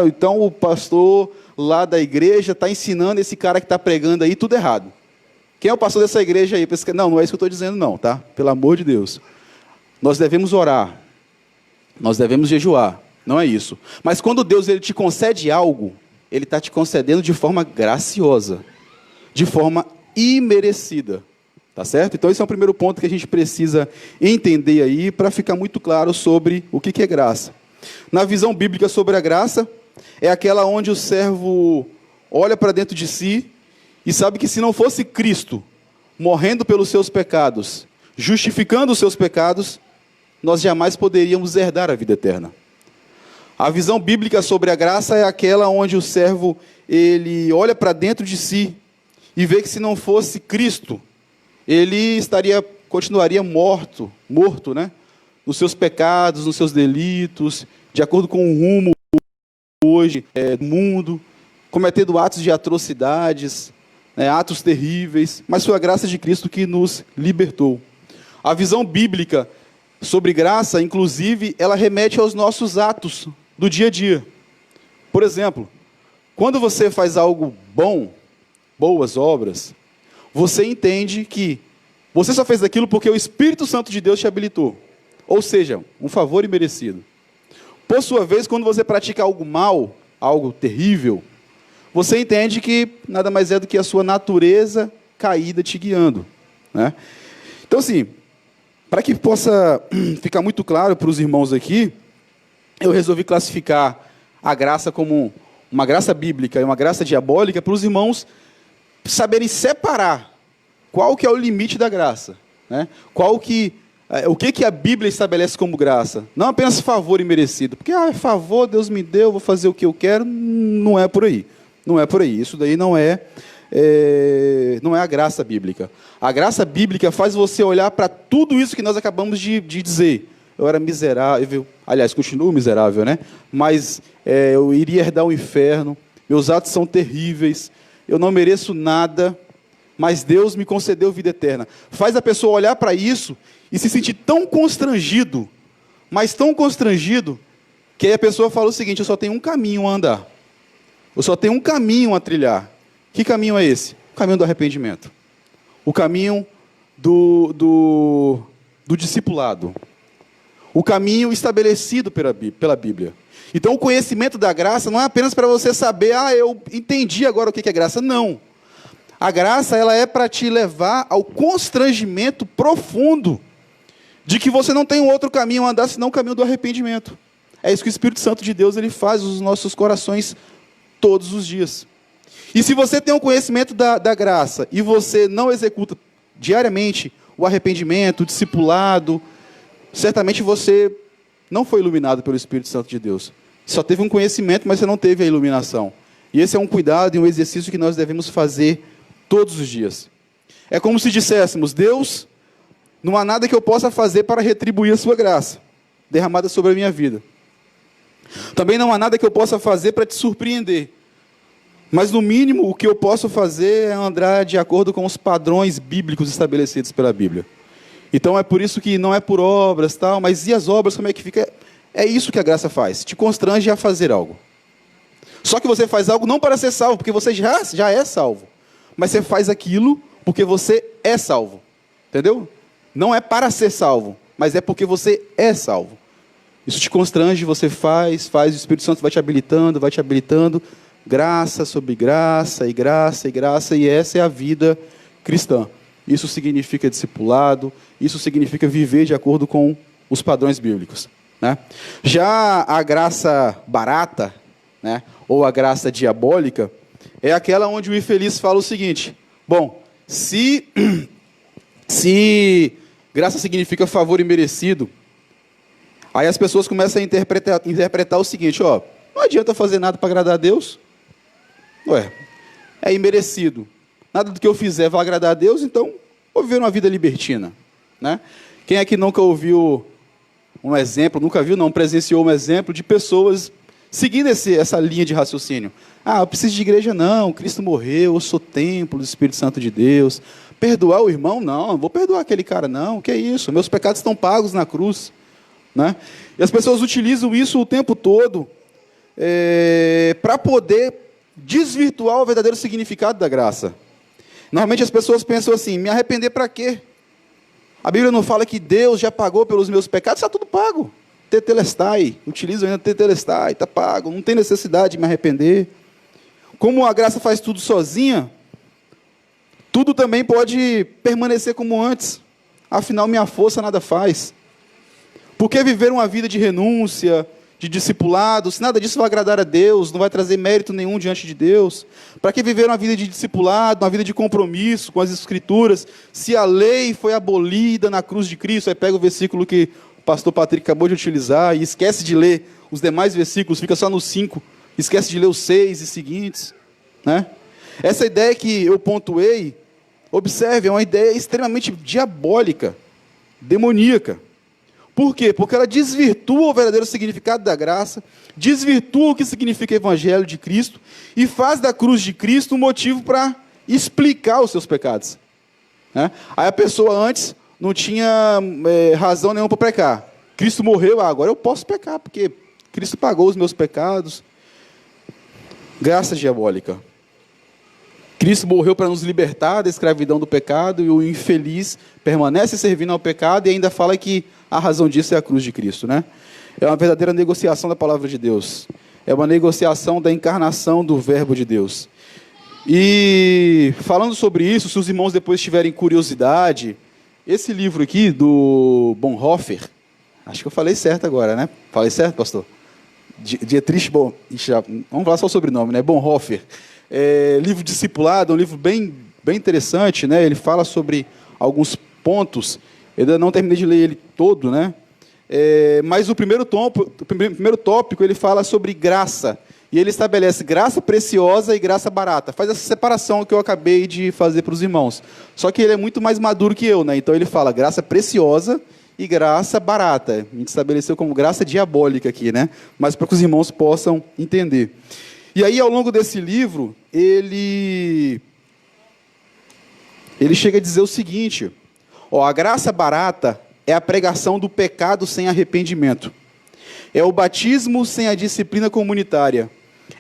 então o pastor lá da igreja está ensinando esse cara que está pregando aí tudo errado. Quem é o pastor dessa igreja aí? Não, não é isso que eu estou dizendo não, tá? Pelo amor de Deus. Nós devemos orar, nós devemos jejuar, não é isso. Mas quando Deus ele te concede algo, Ele está te concedendo de forma graciosa, de forma imerecida, tá certo? Então esse é o primeiro ponto que a gente precisa entender aí, para ficar muito claro sobre o que é graça. Na visão bíblica sobre a graça, é aquela onde o servo olha para dentro de si e sabe que se não fosse Cristo morrendo pelos seus pecados, justificando os seus pecados, nós jamais poderíamos herdar a vida eterna. A visão bíblica sobre a graça é aquela onde o servo ele olha para dentro de si e vê que se não fosse Cristo, ele continuaria morto, né? Nos seus pecados, nos seus delitos, de acordo com o rumo hoje do mundo, cometendo atos de atrocidades, atos terríveis, mas foi a graça de Cristo que nos libertou. A visão bíblica sobre graça, inclusive, ela remete aos nossos atos do dia a dia. Por exemplo, quando você faz algo bom, boas obras, você entende que você só fez aquilo porque o Espírito Santo de Deus te habilitou. Ou seja, um favor imerecido. Por sua vez, quando você pratica algo mal, algo terrível, você entende que nada mais é do que a sua natureza caída te guiando, né? Então, assim, para que possa ficar muito claro para os irmãos aqui, eu resolvi classificar a graça como uma graça bíblica e uma graça diabólica, para os irmãos saberem separar qual que é o limite da graça, né? O que a Bíblia estabelece como graça. Não apenas favor imerecido, porque favor Deus me deu, vou fazer o que eu quero, não é por aí. Não é por aí, isso daí não é a graça bíblica. A graça bíblica faz você olhar para tudo isso que nós acabamos de dizer. Eu era miserável, aliás, continuo miserável, né? Mas eu iria herdar o inferno, meus atos são terríveis, eu não mereço nada, mas Deus me concedeu vida eterna. Faz a pessoa olhar para isso e se sentir tão constrangido, mas tão constrangido, que aí a pessoa fala o seguinte: eu só tenho um caminho a andar. eu só tenho um caminho a trilhar. Que caminho é esse? O caminho do arrependimento. O caminho do discipulado. O caminho estabelecido pela Bíblia. Então, o conhecimento da graça não é apenas para você saber, eu entendi agora o que é graça. Não. A graça, ela é para te levar ao constrangimento profundo de que você não tem um outro caminho a andar, senão o caminho do arrependimento. É isso que o Espírito Santo de Deus ele faz nos nossos corações todos os dias. E se você tem um conhecimento da graça e você não executa diariamente o arrependimento, o discipulado, certamente você não foi iluminado pelo Espírito Santo de Deus. Só teve um conhecimento, mas você não teve a iluminação. E esse é um cuidado e um exercício que nós devemos fazer todos os dias. É como se disséssemos, Deus, não há nada que eu possa fazer para retribuir a sua graça derramada sobre a minha vida. Também não há nada que eu possa fazer para te surpreender. Mas, no mínimo, o que eu posso fazer é andar de acordo com os padrões bíblicos estabelecidos pela Bíblia. Então, é por isso que não é por obras, tal, mas e as obras, como é que fica? É isso que a graça faz, te constrange a fazer algo. Só que você faz algo não para ser salvo, porque você já é salvo. Mas você faz aquilo porque você é salvo. Entendeu? Não é para ser salvo, mas é porque você é salvo. Isso te constrange, você faz, o Espírito Santo vai te habilitando, graça sobre graça, e graça, e graça, e essa é a vida cristã. Isso significa discipulado, isso significa viver de acordo com os padrões bíblicos, né? Já a graça barata, né, ou a graça diabólica, é aquela onde o infeliz fala o seguinte, bom, se graça significa favor imerecido, aí as pessoas começam a interpretar o seguinte, não adianta fazer nada para agradar a Deus, é imerecido, nada do que eu fizer vai agradar a Deus, então vou viver uma vida libertina, né? Quem é que nunca ouviu um exemplo, presenciou um exemplo de pessoas seguindo essa linha de raciocínio? Eu preciso de igreja não, Cristo morreu, eu sou templo do Espírito Santo de Deus. Perdoar o irmão? Não vou perdoar aquele cara não, que é isso? Meus pecados estão pagos na cruz, né? E as pessoas utilizam isso o tempo todo para poder desvirtuar o verdadeiro significado da graça. Normalmente as pessoas pensam assim, me arrepender para quê? A Bíblia não fala que Deus já pagou pelos meus pecados, está tudo pago. Tetelestai, utilizam ainda tetelestai, está pago, não tem necessidade de me arrepender. Como a graça faz tudo sozinha, tudo também pode permanecer como antes. Afinal, minha força nada faz. Por que viver uma vida de renúncia, de discipulado, se nada disso vai agradar a Deus, não vai trazer mérito nenhum diante de Deus? Para que viver uma vida de discipulado, uma vida de compromisso com as Escrituras, se a lei foi abolida na cruz de Cristo? Aí pega o versículo que o pastor Patrick acabou de utilizar e esquece de ler os demais versículos, fica só nos 5, esquece de ler os 6 e seguintes, né? Essa ideia que eu pontuei, observe, é uma ideia extremamente diabólica, demoníaca. Por quê? Porque ela desvirtua o verdadeiro significado da graça, desvirtua o que significa o Evangelho de Cristo e faz da cruz de Cristo um motivo para explicar os seus pecados, né? Aí a pessoa antes não tinha razão nenhuma para pecar. Cristo morreu, agora eu posso pecar, porque Cristo pagou os meus pecados. Graça diabólica. Cristo morreu para nos libertar da escravidão do pecado e o infeliz permanece servindo ao pecado e ainda fala que a razão disso é a cruz de Cristo, né? É uma verdadeira negociação da palavra de Deus. É uma negociação da encarnação do verbo de Deus. E falando sobre isso, se os irmãos depois tiverem curiosidade, esse livro aqui do Bonhoeffer, acho que eu falei certo agora, né? Falei certo, pastor? Dietrich vamos falar só o sobrenome, né? Bonhoeffer. Livro discipulado, um livro bem interessante, né? Ele fala sobre alguns pontos. Eu ainda não terminei de ler ele todo, né? Mas o primeiro tópico ele fala sobre graça. E ele estabelece graça preciosa e graça barata. Faz essa separação que eu acabei de fazer para os irmãos. Só que ele é muito mais maduro que eu, né? Então ele fala graça preciosa e graça barata. A gente estabeleceu como graça diabólica aqui, né? Mas para que os irmãos possam entender. E aí, ao longo desse livro, ele chega a dizer o seguinte: a graça barata é a pregação do pecado sem arrependimento. É o batismo sem a disciplina comunitária.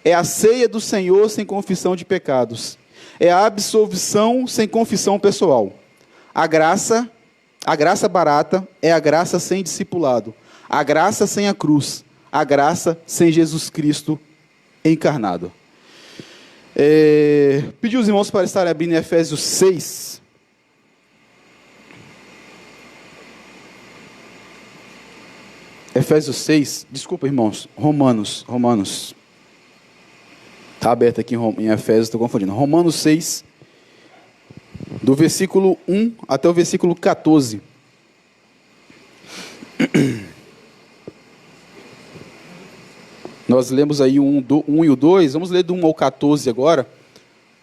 É a ceia do Senhor sem confissão de pecados. É a absolvição sem confissão pessoal. A graça barata é a graça sem discipulado. A graça sem a cruz. A graça sem Jesus Cristo encarnado. Pedi os irmãos para estarem abrindo em Efésios 6. Efésios 6, desculpa, irmãos, Romanos. Está aberto aqui em Efésios, estou confundindo. Romanos 6, do versículo 1 até o versículo 14. Nós lemos aí o 1 e o 2, vamos ler do 1 ao 14 agora,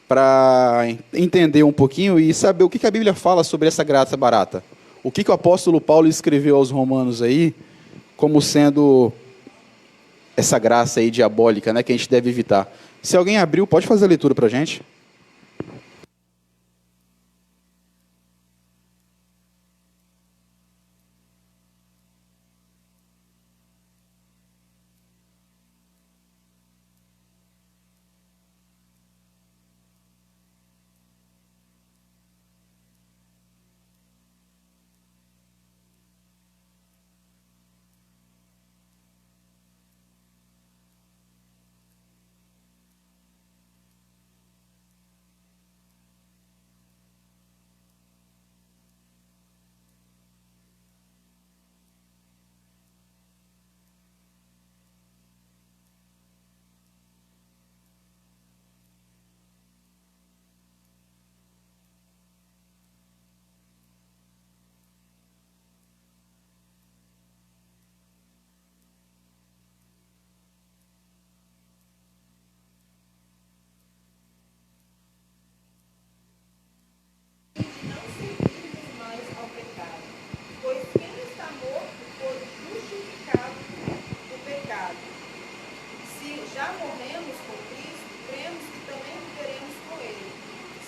para entender um pouquinho e saber o que a Bíblia fala sobre essa graça barata. O que o apóstolo Paulo escreveu aos romanos aí, como sendo essa graça aí diabólica, né, que a gente deve evitar. Se alguém abriu, pode fazer a leitura para a gente.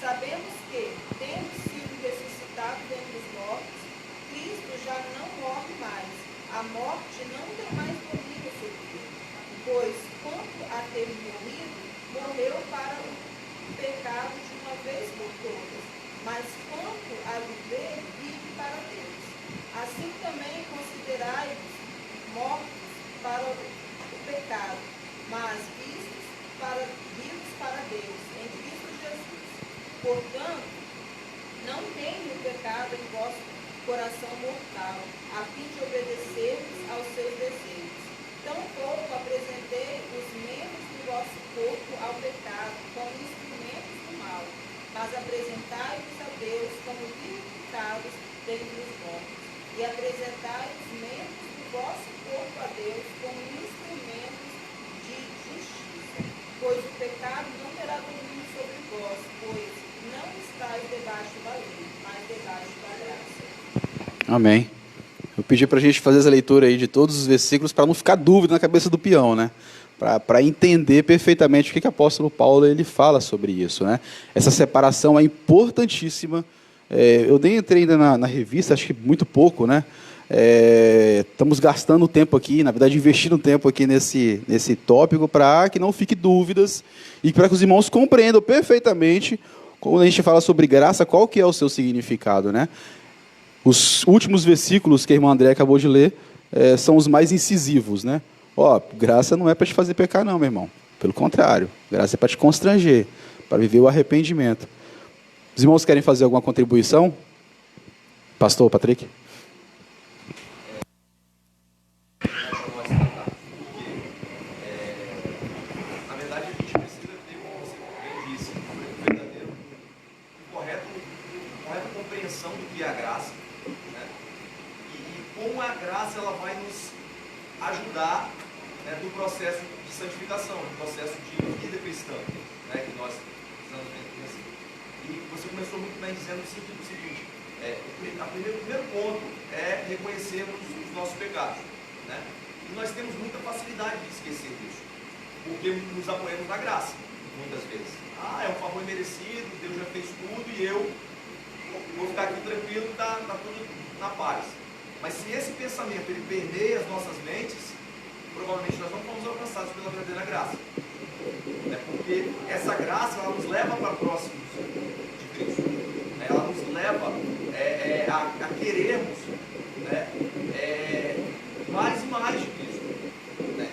Sabemos que, tendo sido ressuscitado dentre os mortos, Cristo já não morre mais. A morte não tem mais domínio sobre ele. Pois, quanto a ter morrido, morreu para o pecado de uma vez por todas. Mas quanto a viver, vive para Deus. Assim também considerai-vos mortos para o pecado, mas vivos para Deus, em Cristo Jesus. Portanto, não tenha o pecado em vosso coração mortal, a fim de obedecermos aos seus desejos. Tampouco apresentei os membros do vosso corpo ao pecado como instrumentos do mal, mas apresentai-vos a Deus como vivificados dentre os mortos, e apresentai os membros do vosso corpo a Deus como instrumentos de justiça. Pois o pecado não terá domínio sobre vós, pois não estáis debaixo da lei, mas debaixo da graça. Amém. Eu pedi para a gente fazer essa leitura aí de todos os versículos para não ficar dúvida na cabeça do peão, né? Para entender perfeitamente o que o apóstolo Paulo ele fala sobre isso, né? Essa separação é importantíssima. Eu nem entrei ainda na revista, acho que muito pouco, né? Estamos gastando tempo aqui, na verdade investindo tempo aqui nesse tópico para que não fique dúvidas e para que os irmãos compreendam perfeitamente quando a gente fala sobre graça, qual que é o seu significado, né? Os últimos versículos que a irmã André acabou de ler são os mais incisivos, né? Graça não é para te fazer pecar não, meu irmão. Pelo contrário, graça é para te constranger, para viver o arrependimento. Os irmãos querem fazer alguma contribuição? Pastor Patrick? Na verdade, a gente precisa ter, como você bem disse, correta compreensão do que é a graça, né? E como a graça ela vai nos ajudar, né, no processo de santificação, no processo de vida cristã, né, que nós precisamos vencer. E você começou muito bem dizendo o seguinte, o primeiro ponto é reconhecermos os nossos pecados, né? E nós temos muita facilidade de esquecer disso, porque nos apoiamos na graça, muitas vezes. É um favor merecido, Deus já fez tudo e eu vou ficar aqui tranquilo, tá tudo na paz. Mas se esse pensamento ele permeia as nossas mentes, provavelmente nós não fomos alcançados pela verdadeira graça. Porque essa graça, ela nos leva para próximos de Cristo. Ela nos leva a querermos, né, mais e mais de Cristo.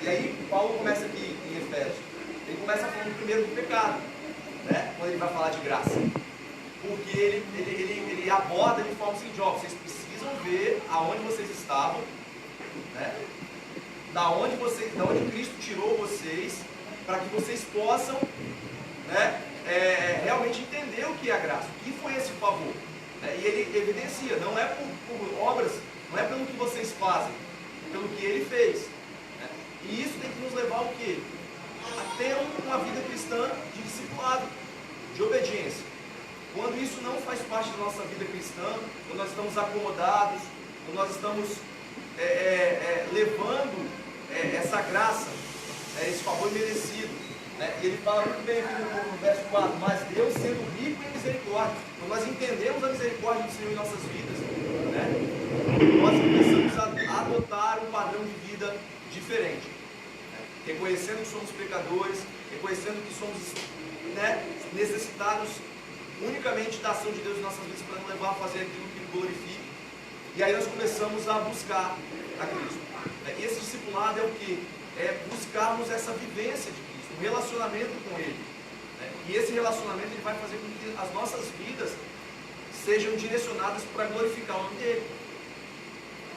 E aí Paulo começa aqui em Efésios. Ele começa falando primeiro do pecado, né, quando ele vai falar de graça. Porque ele aborda de forma seguinte: ó, vocês precisam ver aonde vocês estavam, né, da onde Cristo tirou vocês, para que vocês possam, né, realmente entender o que é a graça, o que foi esse favor. E ele evidencia, não é por obras, não é pelo que vocês fazem, é pelo que ele fez. E isso tem que nos levar ao quê? A ter uma vida cristã de discipulado, de obediência. Quando isso não faz parte da nossa vida cristã, quando nós estamos acomodados, quando nós estamos levando essa graça, esse favor merecido, né? E ele fala muito bem aqui no verso 4: mas Deus, sendo rico em misericórdia, quando nós entendemos a misericórdia do Senhor em nossas vidas, né, nós começamos a adotar um padrão de vida diferente, né? Reconhecendo que somos pecadores, reconhecendo que somos, né, necessitados unicamente da ação de Deus em nossas vidas para nos levar a fazer aquilo que Ele glorifique. E aí nós começamos a buscar a Cristo. E esse discipulado é o que? É buscarmos essa vivência de Cristo, um relacionamento com Ele. E esse relacionamento ele vai fazer com que as nossas vidas sejam direcionadas para glorificar o nome dEle.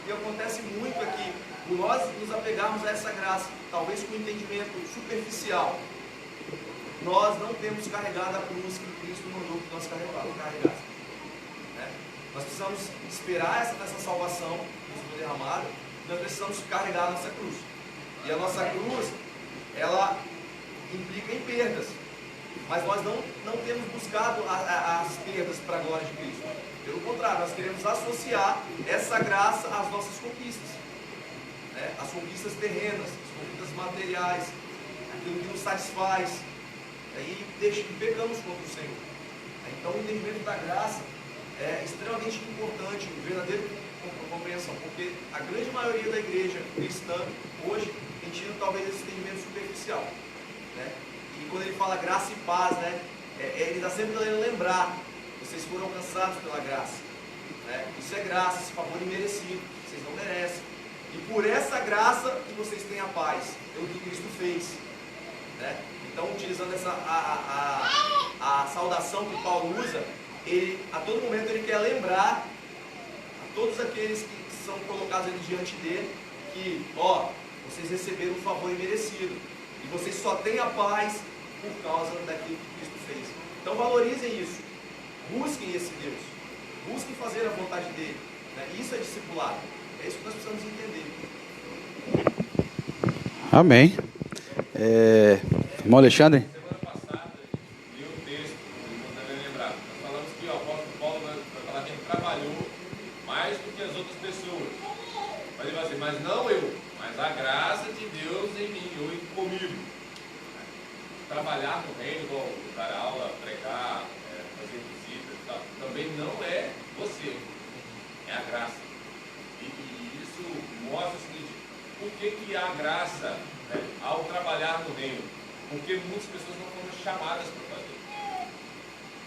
O que acontece muito aqui, por nós nos apegarmos a essa graça, talvez com um entendimento superficial, nós não temos carregado a cruz que Cristo mandou que nós carregássemos. Nós precisamos esperar essa salvação que foi derramada, nós precisamos carregar a nossa cruz. E a nossa cruz, ela implica em perdas, mas nós não temos buscado as perdas para a glória de Cristo. Pelo contrário, nós queremos associar essa graça às nossas conquistas, né? As conquistas terrenas, as conquistas materiais, aquilo que nos satisfaz, e pecamos contra o Senhor. Então o entendimento da graça é extremamente importante, verdadeira compreensão, porque a grande maioria da igreja cristã hoje tem tido talvez esse entendimento superficial, né? E quando ele fala graça e paz, né, ele está sempre querendo lembrar: vocês foram alcançados pela graça, né? Isso é graça, esse favor imerecido, vocês não merecem, e por essa graça que vocês têm a paz, é o que Cristo fez, né? Então, utilizando a saudação que Paulo usa, ele, a todo momento ele quer lembrar a todos aqueles que são colocados ali diante dele que, ó, vocês receberam um favor imerecido e vocês só têm a paz por causa daquilo que Cristo fez. Então valorizem isso, busquem esse Deus, busquem fazer a vontade dele, né? Isso é discipulado, é isso que nós precisamos entender. Amém. Irmão Alexandre? Semana passada, li um texto, não devem lembrar. Nós falamos que o apóstolo Paulo vai falar que ele trabalhou mais do que as outras pessoas. Mas ele vai dizer: mas não eu, mas a graça de Deus em mim, eu e comigo. Trabalhar no reino, dar aula, pregar, fazer visitas e tal, também não é você, é a graça. E isso mostra o seguinte: por que há graça, né, ao trabalhar no reino? Porque muitas pessoas não foram chamadas para fazer.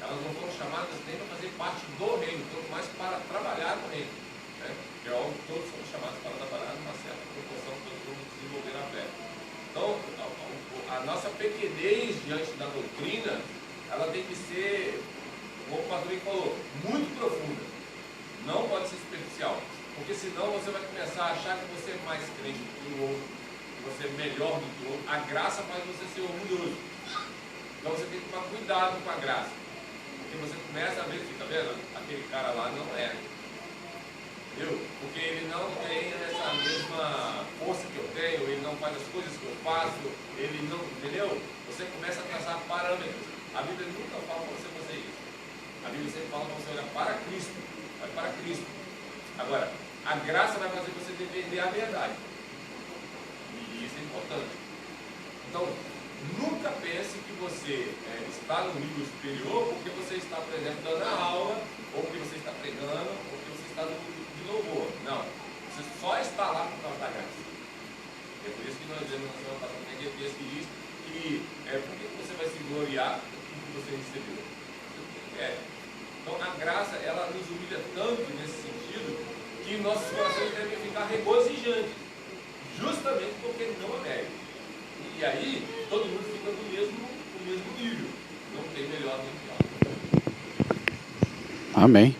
Elas não foram chamadas nem para fazer parte do reino, quanto mais para trabalhar no reino, né? Porque é óbvio que todos somos chamados para trabalhar numa certa proporção, todos vamos desenvolver a fé. Então, a nossa pequenez diante da doutrina, ela tem que ser, como o pastor falou, muito profunda. Não pode ser superficial, porque senão você vai começar a achar que você é mais crente do que o outro, você é melhor do que o outro. A graça faz você ser orgulhoso. Então você tem que tomar cuidado com a graça, porque você começa a ver, fica vendo, aquele cara lá não é, entendeu? Porque ele não tem essa mesma força que eu tenho, ele não faz as coisas que eu faço, ele não, entendeu? Você começa a traçar parâmetros. A Bíblia nunca fala para você fazer isso. A Bíblia sempre fala para você olhar para Cristo, vai para Cristo. Agora, a graça vai fazer você defender a verdade. E isso é importante. Então, nunca pense que você está no nível superior porque você está, por exemplo, dando a aula, ou porque você está pregando, ou porque você está no nível de louvor. Não. Você só está lá por causa da graça. É por isso que que nossos corações devem ficar regozijantes, justamente porque não é médio. E aí, todo mundo fica no mesmo nível. Não tem melhor nem pior. Amém.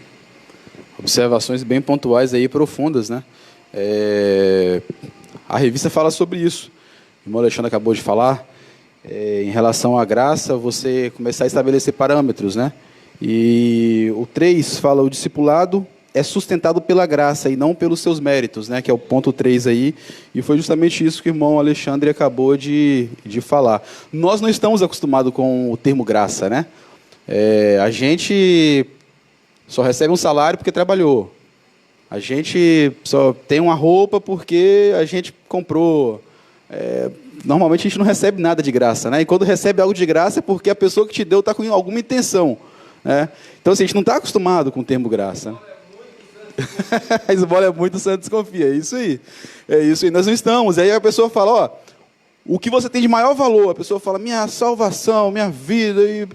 Observações bem pontuais aí, profundas, né? A revista fala sobre isso. O irmão Alexandre acabou de falar. Em relação à graça, você começar a estabelecer parâmetros, né? E o 3 fala: o discipulado é sustentado pela graça e não pelos seus méritos, né? Que é o ponto 3 aí. E foi justamente isso que o irmão Alexandre acabou de falar. Nós não estamos acostumados com o termo graça, né? A gente só recebe um salário porque trabalhou. A gente só tem uma roupa porque a gente comprou. Normalmente a gente não recebe nada de graça, né? E quando recebe algo de graça é porque a pessoa que te deu está com alguma intenção, né? Então, assim, a gente não está acostumado com o termo graça. A esmola é muito, o santo desconfia. É isso aí. É isso aí. Nós não estamos. Aí a pessoa fala, ó, o que você tem de maior valor? A pessoa fala, minha salvação, minha vida, e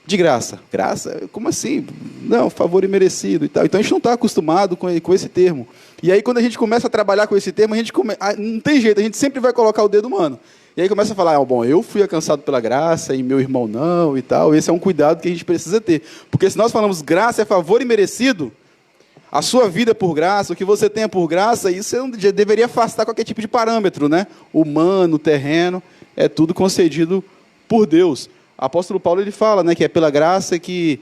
de graça. Graça? Como assim? Não, favor imerecido e tal. Então a gente não está acostumado com esse termo. E aí quando a gente começa a trabalhar com esse termo, não tem jeito, a gente sempre vai colocar o dedo humano. E aí começa a falar, bom, eu fui alcançado pela graça e meu irmão não e tal. Esse é um cuidado que a gente precisa ter. Porque se nós falamos graça é favor imerecido, a sua vida é por graça, o que você tem é por graça, isso você não deveria afastar qualquer tipo de parâmetro, né? Humano, terreno, é tudo concedido por Deus. O apóstolo Paulo ele fala, né, que é pela graça que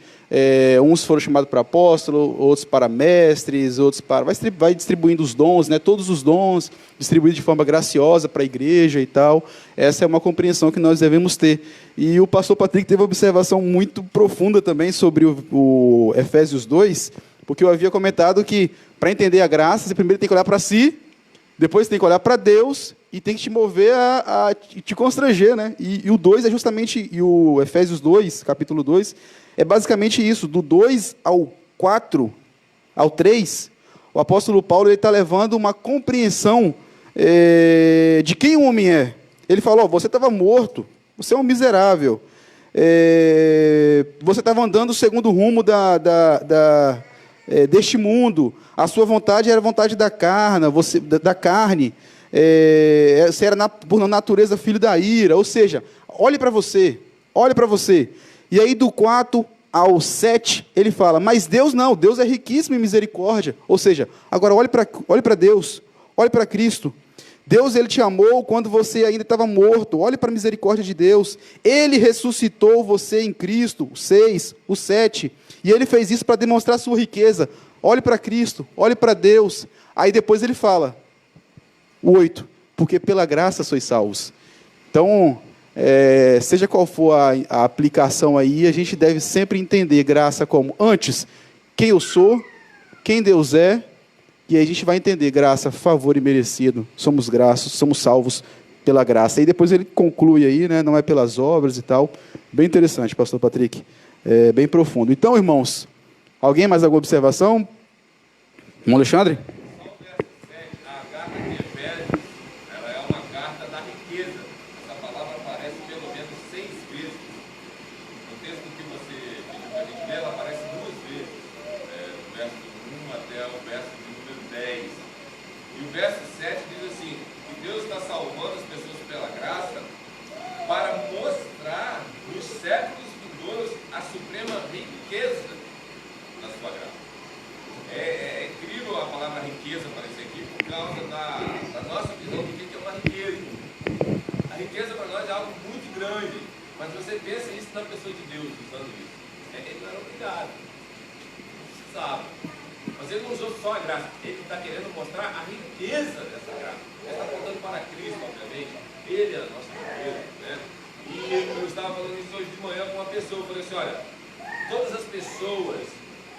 uns foram chamados para apóstolo, outros para mestres, outros para... Vai distribuindo os dons, né, todos os dons, distribuídos de forma graciosa para a igreja e tal. Essa é uma compreensão que nós devemos ter. E o pastor Patrick teve uma observação muito profunda também sobre o Efésios 2, porque eu havia comentado que, para entender a graça, você primeiro tem que olhar para si, depois tem que olhar para Deus e tem que te mover a te constranger, né? E o 2 é justamente, e o Efésios 2, capítulo 2, é basicamente isso. Do 2 ao 4, ao 3, o apóstolo Paulo está levando uma compreensão de quem o homem é. Ele falou, você estava morto, você é um miserável, você estava andando segundo o rumo deste mundo, a sua vontade era a vontade da carne, você era por natureza filho da ira, ou seja, olhe para você. E aí do 4 ao 7, ele fala, mas Deus não, Deus é riquíssimo em misericórdia, ou seja, agora olhe para Deus, olhe para Cristo. Deus ele te amou quando você ainda estava morto, olhe para a misericórdia de Deus, Ele ressuscitou você em Cristo, o 6, o 7, e Ele fez isso para demonstrar a sua riqueza, olhe para Cristo, olhe para Deus, aí depois ele fala, o 8, porque pela graça sois salvos. Então, seja qual for a aplicação aí, a gente deve sempre entender graça como, antes, quem eu sou, quem Deus é, e aí a gente vai entender graça, favor e merecido, somos graços, somos salvos pela graça. E depois ele conclui aí, né, não é pelas obras e tal. Bem interessante, pastor Patrick, bem profundo. Então, irmãos, alguém mais alguma observação? Irmão Alexandre? Mas você pensa isso na pessoa de Deus usando isso. Ele não era obrigado. Não precisava. Mas ele não usou só a graça. Ele está querendo mostrar a riqueza dessa graça. Ele está apontando para Cristo, obviamente. Ele é a nossa riqueza. Né? E eu estava falando isso hoje de manhã com uma pessoa. Eu falei assim, olha, todas as pessoas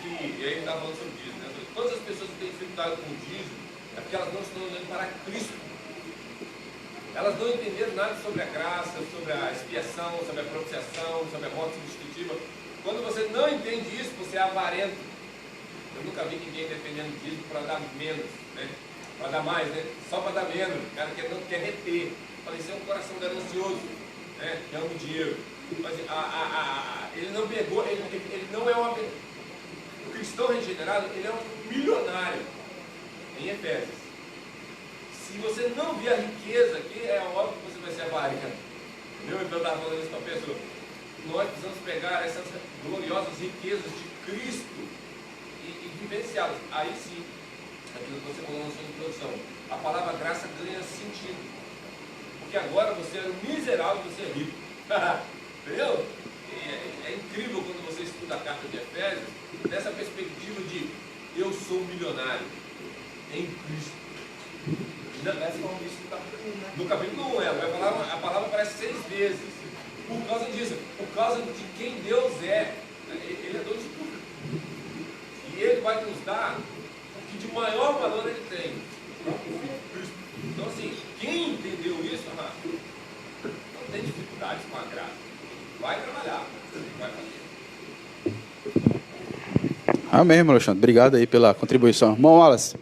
que... E aí ele estava falando sobre dízimo. Né? Todas as pessoas que têm dificuldade com o dízimo é porque elas não estão olhando para Cristo. Elas não entenderam nada sobre a graça, sobre a expiação, sobre a propiciação, sobre a morte substitutiva. Quando você não entende isso, você é avarento. Eu nunca vi ninguém defendendo disso para dar menos, né? Para dar mais, né? Só para dar menos. O cara não quer reter. Falei, isso é um coração ganancioso, né? Que ama o dinheiro. Mas ele não pegou, ele não é uma... O cristão regenerado, ele é um milionário. em Efésios. Se você não vê a riqueza aqui, é óbvio que você vai ser avarento. Entendeu? Então eu estava falando isso para a pessoa. Nós precisamos pegar essas gloriosas riquezas de Cristo e vivenciá-las. Aí sim, aquilo que você falou na sua introdução, a palavra graça ganha sentido. Porque agora você é miserável e você é rico. Entendeu? É incrível quando você estuda a carta de Efésios, dessa perspectiva de eu sou milionário em Cristo. No capítulo 1, a palavra aparece 6 vezes. Por causa disso, por causa de quem Deus é. Ele é dono de tudo. E Ele vai nos dar o que de maior valor Ele tem. Cristo. Então assim, quem entendeu isso, não tem dificuldades com a graça. Vai trabalhar, vai fazer. Amém, irmão Alexandre. Obrigado aí pela contribuição. Irmão Wallace.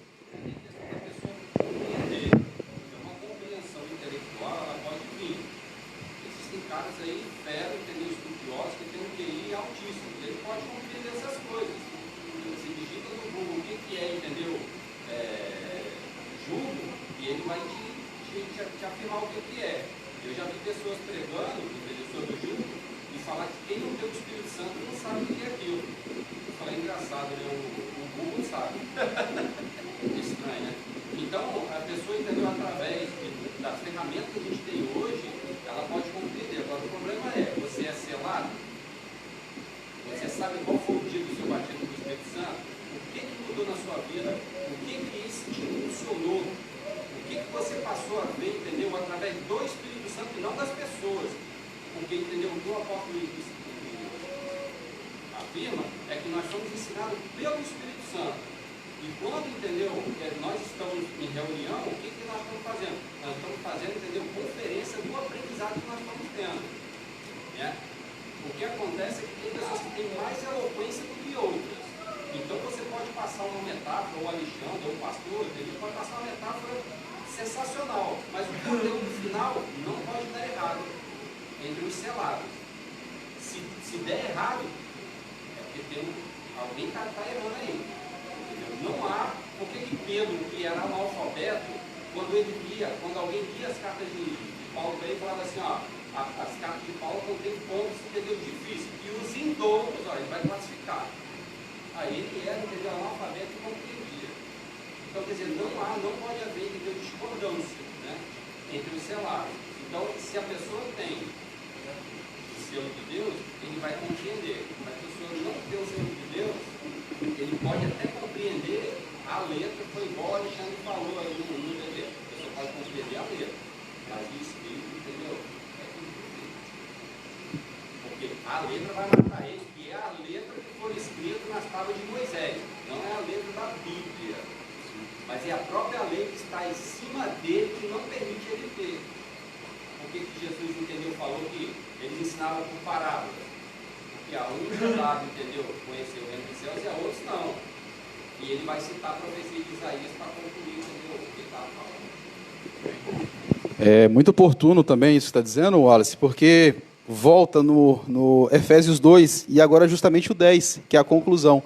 É muito oportuno também isso que está dizendo, Wallace, porque volta no Efésios 2 e agora justamente o 10, que é a conclusão.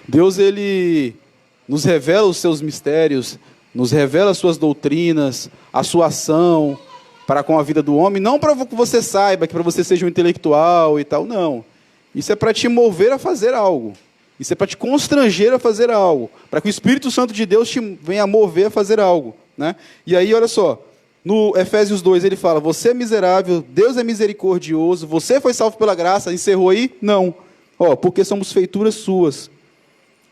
Deus, ele nos revela os seus mistérios, nos revela as suas doutrinas, a sua ação para com a vida do homem, não para que você saiba, que para você seja um intelectual e tal, não. Isso é para te mover a fazer algo. Isso é para te constranger a fazer algo, para que o Espírito Santo de Deus te venha mover a fazer algo, né? E aí, olha só, no Efésios 2 ele fala, você é miserável, Deus é misericordioso, você foi salvo pela graça, encerrou aí? Não. Porque somos feituras suas,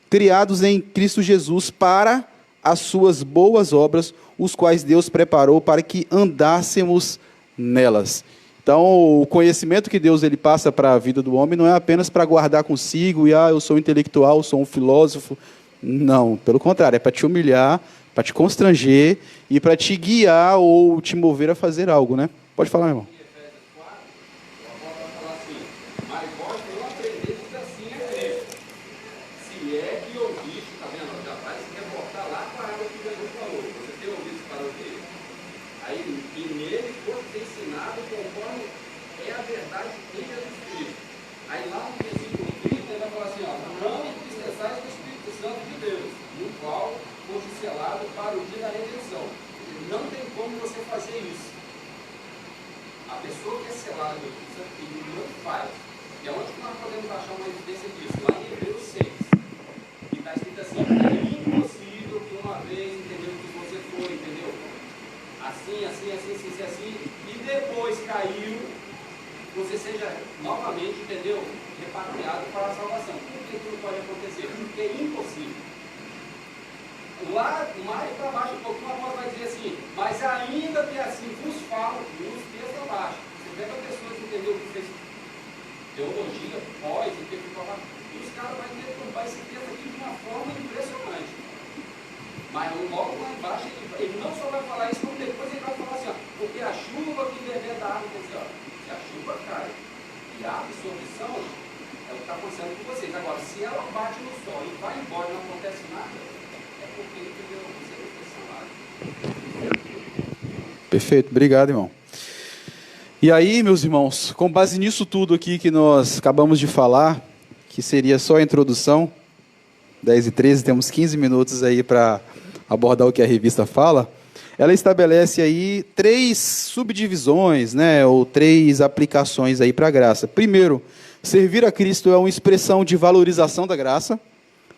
criados em Cristo Jesus para as suas boas obras, os quais Deus preparou para que andássemos nelas. Então, o conhecimento que Deus ele passa para a vida do homem não é apenas para guardar consigo e, eu sou um intelectual, sou um filósofo. Não, pelo contrário, é para te humilhar, para te constranger e para te guiar ou te mover a fazer algo, né? Pode falar, meu irmão. qual foste selado para o dia da redenção. Não tem como você fazer isso. A pessoa que é selada do Espírito Santo, ele não faz. E aonde que nós podemos achar uma evidência disso? Lá em Hebreus 6. Que está escrito assim: é impossível que uma vez, entendeu, que você foi, entendeu? Assim, e depois caiu, você seja novamente, entendeu? Repatriado para a salvação. Por que isso não pode acontecer? Porque é impossível. Lá, mais para baixo, um pouquinho, a voz vai dizer assim: mas ainda que assim vos falo, nos textos abaixo. Você pega pessoas, entendeu, que fez teologia, pós, intelectual, e os caras vão deturbar esse texto aqui de uma forma impressionante. Mas logo lá embaixo, ele não só vai falar isso, como depois ele vai falar assim: ó, porque a chuva que vier da água, quer dizer, ó, se a chuva cai e a absorção, é o que está acontecendo com vocês. Agora, se ela bate no sol e vai embora e não acontece nada, é porque ele entendeu, você não foi salado. Perfeito, obrigado, irmão. E aí, meus irmãos, com base nisso tudo aqui que nós acabamos de falar, que seria só a introdução, 10h13, temos 15 minutos aí para abordar o que a revista fala, ela estabelece aí 3 subdivisões, né, ou 3 aplicações aí para a graça. Primeiro, servir a Cristo é uma expressão de valorização da graça.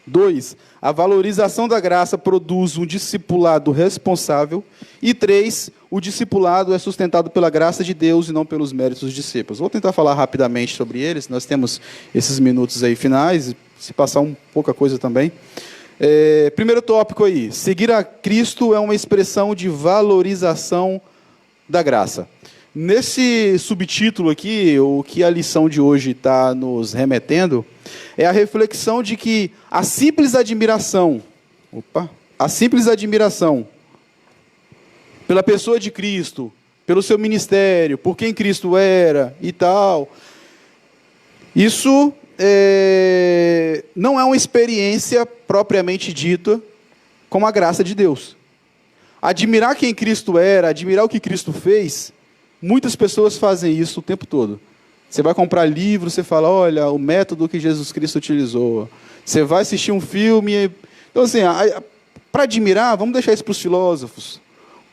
2, a valorização da graça produz um discipulado responsável. E 3, o discipulado é sustentado pela graça de Deus e não pelos méritos dos discípulos. Vou tentar falar rapidamente sobre eles, nós temos esses minutos aí finais, se passar pouca coisa também. Primeiro tópico aí, seguir a Cristo é uma expressão de valorização da graça. Nesse subtítulo aqui, o que a lição de hoje está nos remetendo, é a reflexão de que a simples admiração pela pessoa de Cristo, pelo seu ministério, por quem Cristo era e tal, isso não é uma experiência propriamente dita como a graça de Deus. Admirar quem Cristo era, admirar o que Cristo fez, muitas pessoas fazem isso o tempo todo. Você vai comprar livro, você fala, olha, o método que Jesus Cristo utilizou. Você vai assistir um filme. Então, assim, para admirar, vamos deixar isso para os filósofos.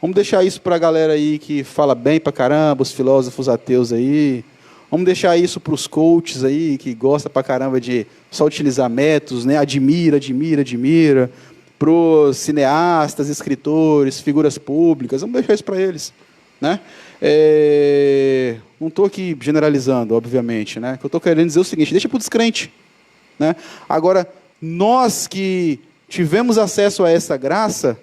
Vamos deixar isso para a galera aí que fala bem para caramba, os filósofos ateus aí. Vamos deixar isso para os coaches aí, que gosta para caramba de só utilizar métodos, né? Admira. Para os cineastas, escritores, figuras públicas, vamos deixar isso para eles, né? Não estou aqui generalizando, obviamente, né? O que eu estou querendo dizer é o seguinte: deixa para o descrente, né? Agora, nós que tivemos acesso a essa graça,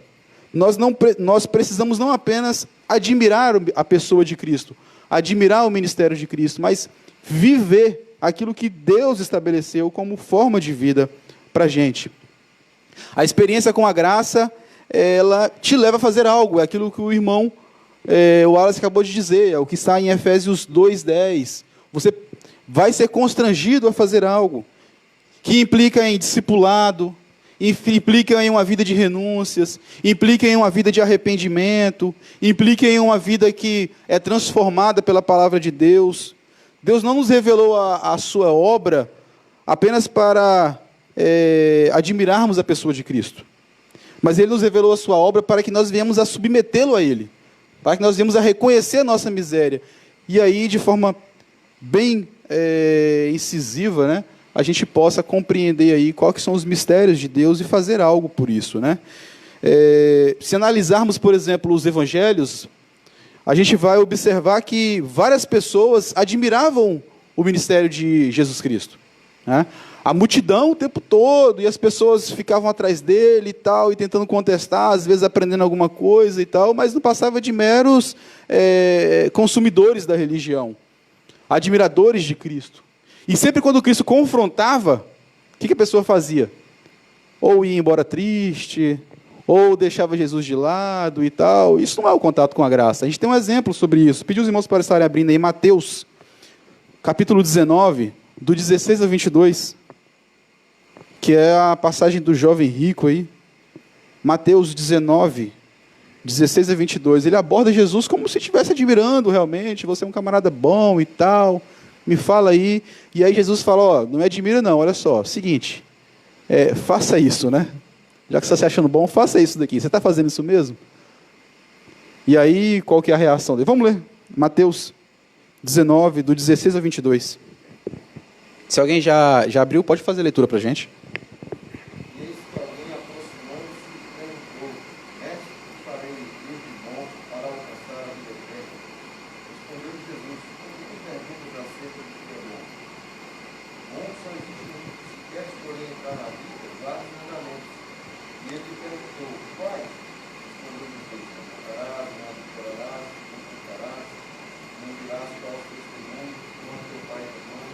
nós precisamos não apenas admirar a pessoa de Cristo, admirar o ministério de Cristo, mas viver aquilo que Deus estabeleceu como forma de vida para a gente. A experiência com a graça, ela te leva a fazer algo, é aquilo que o irmão o Wallace acabou de dizer, é o que está em Efésios 2:10. Você vai ser constrangido a fazer algo que implica em discipulado, implica em uma vida de renúncias, implica em uma vida de arrependimento, implica em uma vida que é transformada pela palavra de Deus. Deus não nos revelou a sua obra apenas para admirarmos a pessoa de Cristo, mas Ele nos revelou a sua obra para que nós venhamos a submetê-lo a Ele, para que nós venhamos a reconhecer a nossa miséria, e aí de forma bem incisiva, né, a gente possa compreender aí quais que são os mistérios de Deus e fazer algo por isso, né? Se analisarmos, por exemplo, os evangelhos, a gente vai observar que várias pessoas admiravam o ministério de Jesus Cristo, né? A multidão o tempo todo, e as pessoas ficavam atrás dele e tal, e tentando contestar, às vezes aprendendo alguma coisa e tal, mas não passava de meros consumidores da religião, admiradores de Cristo. E sempre quando Cristo confrontava, o que a pessoa fazia? Ou ia embora triste, ou deixava Jesus de lado e tal. Isso não é o contato com a graça. A gente tem um exemplo sobre isso. Pedi os irmãos para estarem abrindo aí Mateus, capítulo 19, do 16 ao 22, que é a passagem do jovem rico aí. Mateus 19, 16 a 22. Ele aborda Jesus como se estivesse admirando realmente. Você é um camarada bom e tal. Me fala aí. E aí Jesus fala, não me admira não, olha só. Seguinte, faça isso, né? Já que você está se achando bom, faça isso daqui. Você está fazendo isso mesmo? E aí, qual que é a reação dele? Vamos ler. Mateus 19, do 16 ao 22. Se alguém já abriu, pode fazer a leitura para a gente. E eis que alguém aproximou-se e perguntou: Mestre, que farei ir de bom para alcançar a vida eterna? Respondeu Jesus: Por que me perguntas acerca do que é bom? Bom só existe um: se queres, porém, entrar na vida, guarda os mandamentos. E ele lhe perguntou: Quais? Respondeu Jesus: Não matarás, não adulterarás, não furtarás, não dirás falso testemunho, honra teu pai e tua mãe,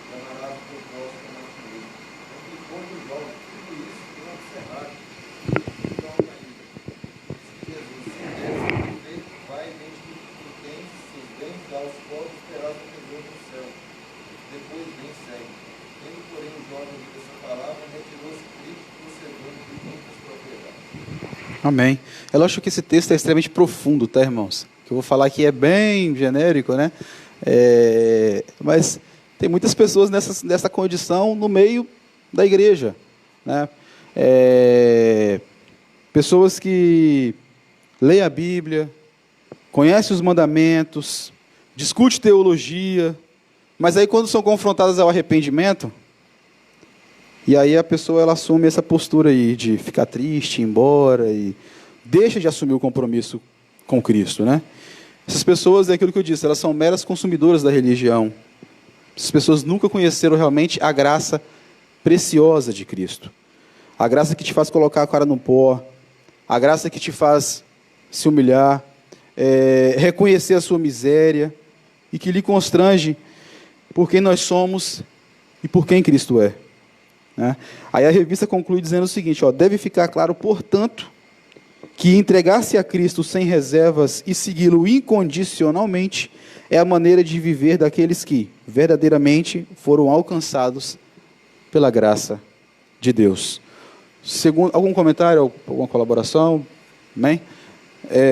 e amarás o teu próximo como a ti mesmo. Porque quando joga tudo isso, não observar. Então, ainda, disse Jesus: se deres feito, vai e vende tudo que tu tens, seus bens, dá aos pobres, terás o tesouro no céu. Depois vem e segue. Tendo, porém, o jovem ouvido essa palavra, retirou-se triste, procedendo de muitas propriedades. Amém. Eu acho que esse texto é extremamente profundo, tá, irmãos? Que eu vou falar aqui é bem genérico, né? Mas tem muitas pessoas nessa condição no meio da igreja, né? Pessoas que leem a Bíblia, conhecem os mandamentos, discutem teologia, mas aí quando são confrontadas ao arrependimento, e aí a pessoa ela assume essa postura aí de ficar triste, ir embora, e deixa de assumir o compromisso com Cristo, né? Essas pessoas, é aquilo que eu disse, elas são meras consumidoras da religião. Essas pessoas nunca conheceram realmente a graça preciosa de Cristo. A graça que te faz colocar a cara no pó, a graça que te faz se humilhar, reconhecer a sua miséria, e que lhe constrange por quem nós somos e por quem Cristo é. Né? Aí a revista conclui dizendo o seguinte, deve ficar claro, portanto, que entregar-se a Cristo sem reservas e segui-lo incondicionalmente é a maneira de viver daqueles que verdadeiramente foram alcançados pela graça de Deus. Algum comentário, alguma colaboração? Amém?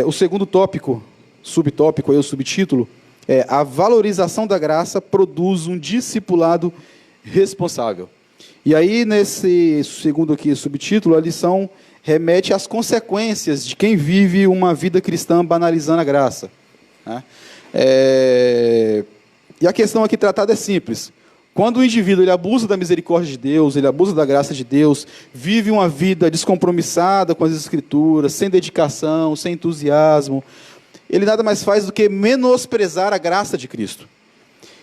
O segundo tópico, subtópico, o subtítulo, é a valorização da graça produz um discipulado responsável. E aí, nesse segundo aqui, subtítulo, a lição remete às consequências de quem vive uma vida cristã banalizando a graça. Né? E a questão aqui tratada é simples. Quando o indivíduo ele abusa da misericórdia de Deus, ele abusa da graça de Deus, vive uma vida descompromissada com as Escrituras, sem dedicação, sem entusiasmo, ele nada mais faz do que menosprezar a graça de Cristo.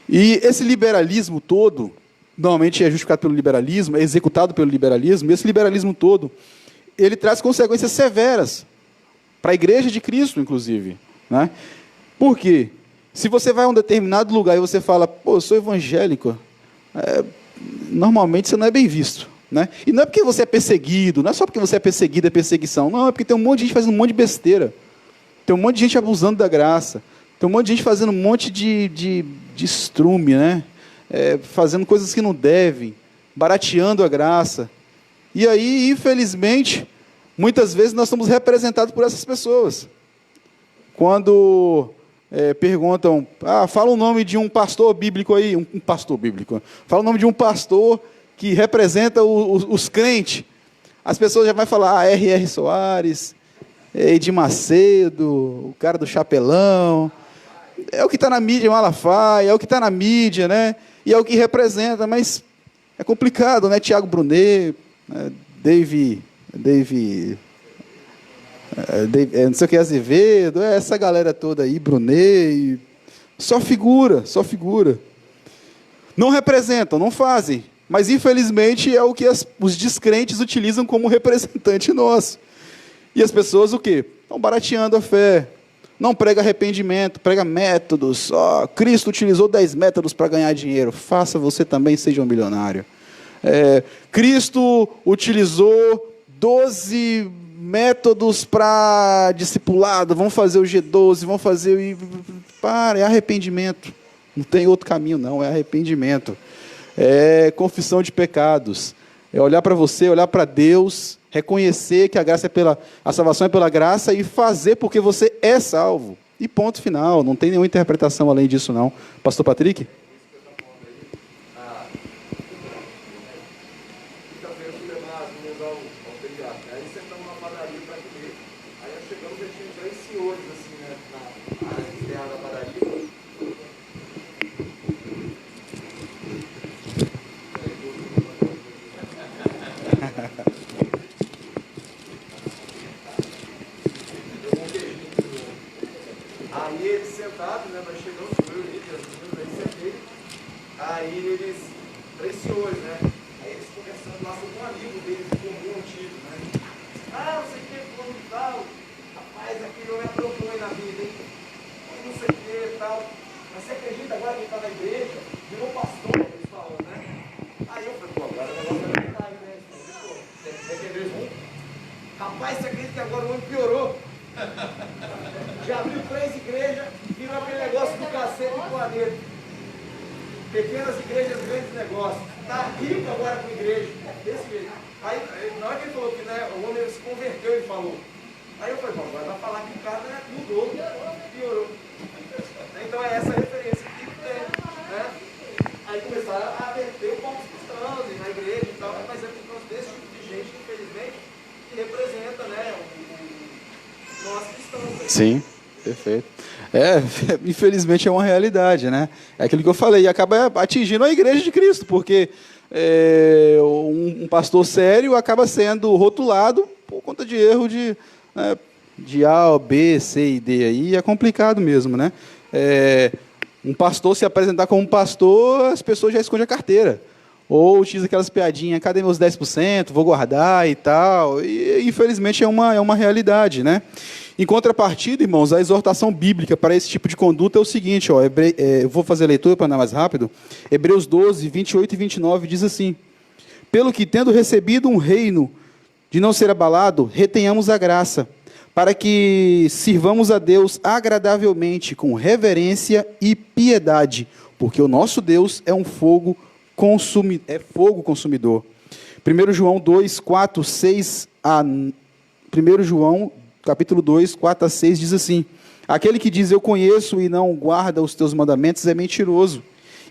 E esse liberalismo todo, normalmente é justificado pelo liberalismo, é executado pelo liberalismo, esse liberalismo todo, ele traz consequências severas para a igreja de Cristo, inclusive. Né? Por quê? Se você vai a um determinado lugar e você fala, eu sou evangélico, normalmente você não é bem visto. Né? E não é porque você é perseguido, não é só porque você é perseguido, é perseguição. Não, é porque tem um monte de gente fazendo um monte de besteira. Tem um monte de gente abusando da graça. Tem um monte de gente fazendo um monte de estrume, né? Fazendo coisas que não devem, barateando a graça. E aí, infelizmente, muitas vezes nós somos representados por essas pessoas. Quando perguntam, fala o nome de um pastor bíblico aí, um pastor bíblico, fala o nome de um pastor que representa os crentes, as pessoas já vão falar, R.R. Soares, Edir Macedo, o cara do chapelão, é o que está na mídia, Malafaia, é o que está na mídia, né? E é o que representa, mas é complicado, né? Tiago Brunet, Dave, não sei o que, Azevedo, essa galera toda aí, Brunet, só figura. Não representam, não fazem, mas infelizmente é o que os descrentes utilizam como representante nosso. E as pessoas o quê? Estão barateando a fé. Não prega arrependimento, prega métodos. Cristo utilizou 10 métodos para ganhar dinheiro. Faça você também, seja um milionário. Cristo utilizou 12 métodos para discipulado. Vamos fazer o G12, vamos fazer o... é arrependimento. Não tem outro caminho, não. É arrependimento. É confissão de pecados. É olhar para você, olhar para Deus, reconhecer que a salvação é pela graça e fazer porque você é salvo. E ponto final, não tem nenhuma interpretação além disso não. Pastor Patrick? Quinta-feira fui levar as minhas ao pediatra. Aí cores assim, né, na área externa da padaria. Aí eles sentados, né, nós chegamos, eu e as meninas, aí sentei. Aí eles, três senhores, né, aí eles conversando lá sobre um amigo deles, em comum, antigo, né. Ah, não sei o que, fulano e tal, rapaz, aquele homem aprontou na vida, hein, não sei o que e tal. Mas você acredita agora que ele está na igreja, virou pastor, eles falam, né. Aí eu falei, pô, agora o negócio é verdade, né, pô, é que é igreja ruim? Rapaz, você acredita que agora o homem piorou? Já abriu 3 igrejas, virou aquele negócio do cacete do planeta. Pequenas igrejas, grandes negócios. Está rico agora com igreja. Desse jeito. Aí, na hora que ele falou que, né, o homem se converteu e falou. Aí eu falei, bom, agora vai falar que o cara, né, mudou, piorou. Então é essa referência que tem, né? Aí começaram a verter o ponto cristãos na igreja e tal, mas é por causa desse tipo de gente, infelizmente, que representa, né, nós cristãos. Aí. Sim, perfeito. Infelizmente é uma realidade, né? É aquilo que eu falei, e acaba atingindo a igreja de Cristo, porque um pastor sério acaba sendo rotulado por conta de erro de A, B, C e D, aí é complicado mesmo, né? Um pastor se apresentar como pastor, as pessoas já escondem a carteira. Ou utiliza aquelas piadinhas, cadê meus 10%, vou guardar e tal. E infelizmente é uma realidade, né? Em contrapartida, irmãos, a exortação bíblica para esse tipo de conduta é o seguinte, ó, eu vou fazer a leitura para andar mais rápido. Hebreus 12, 28 e 29 diz assim: pelo que, tendo recebido um reino de não ser abalado, retenhamos a graça, para que sirvamos a Deus agradavelmente, com reverência e piedade, porque o nosso Deus é fogo consumidor. 1 João 2, 4, 6 a... 1 João, capítulo 2, 4 a 6, diz assim: aquele que diz eu conheço e não guarda os teus mandamentos é mentiroso,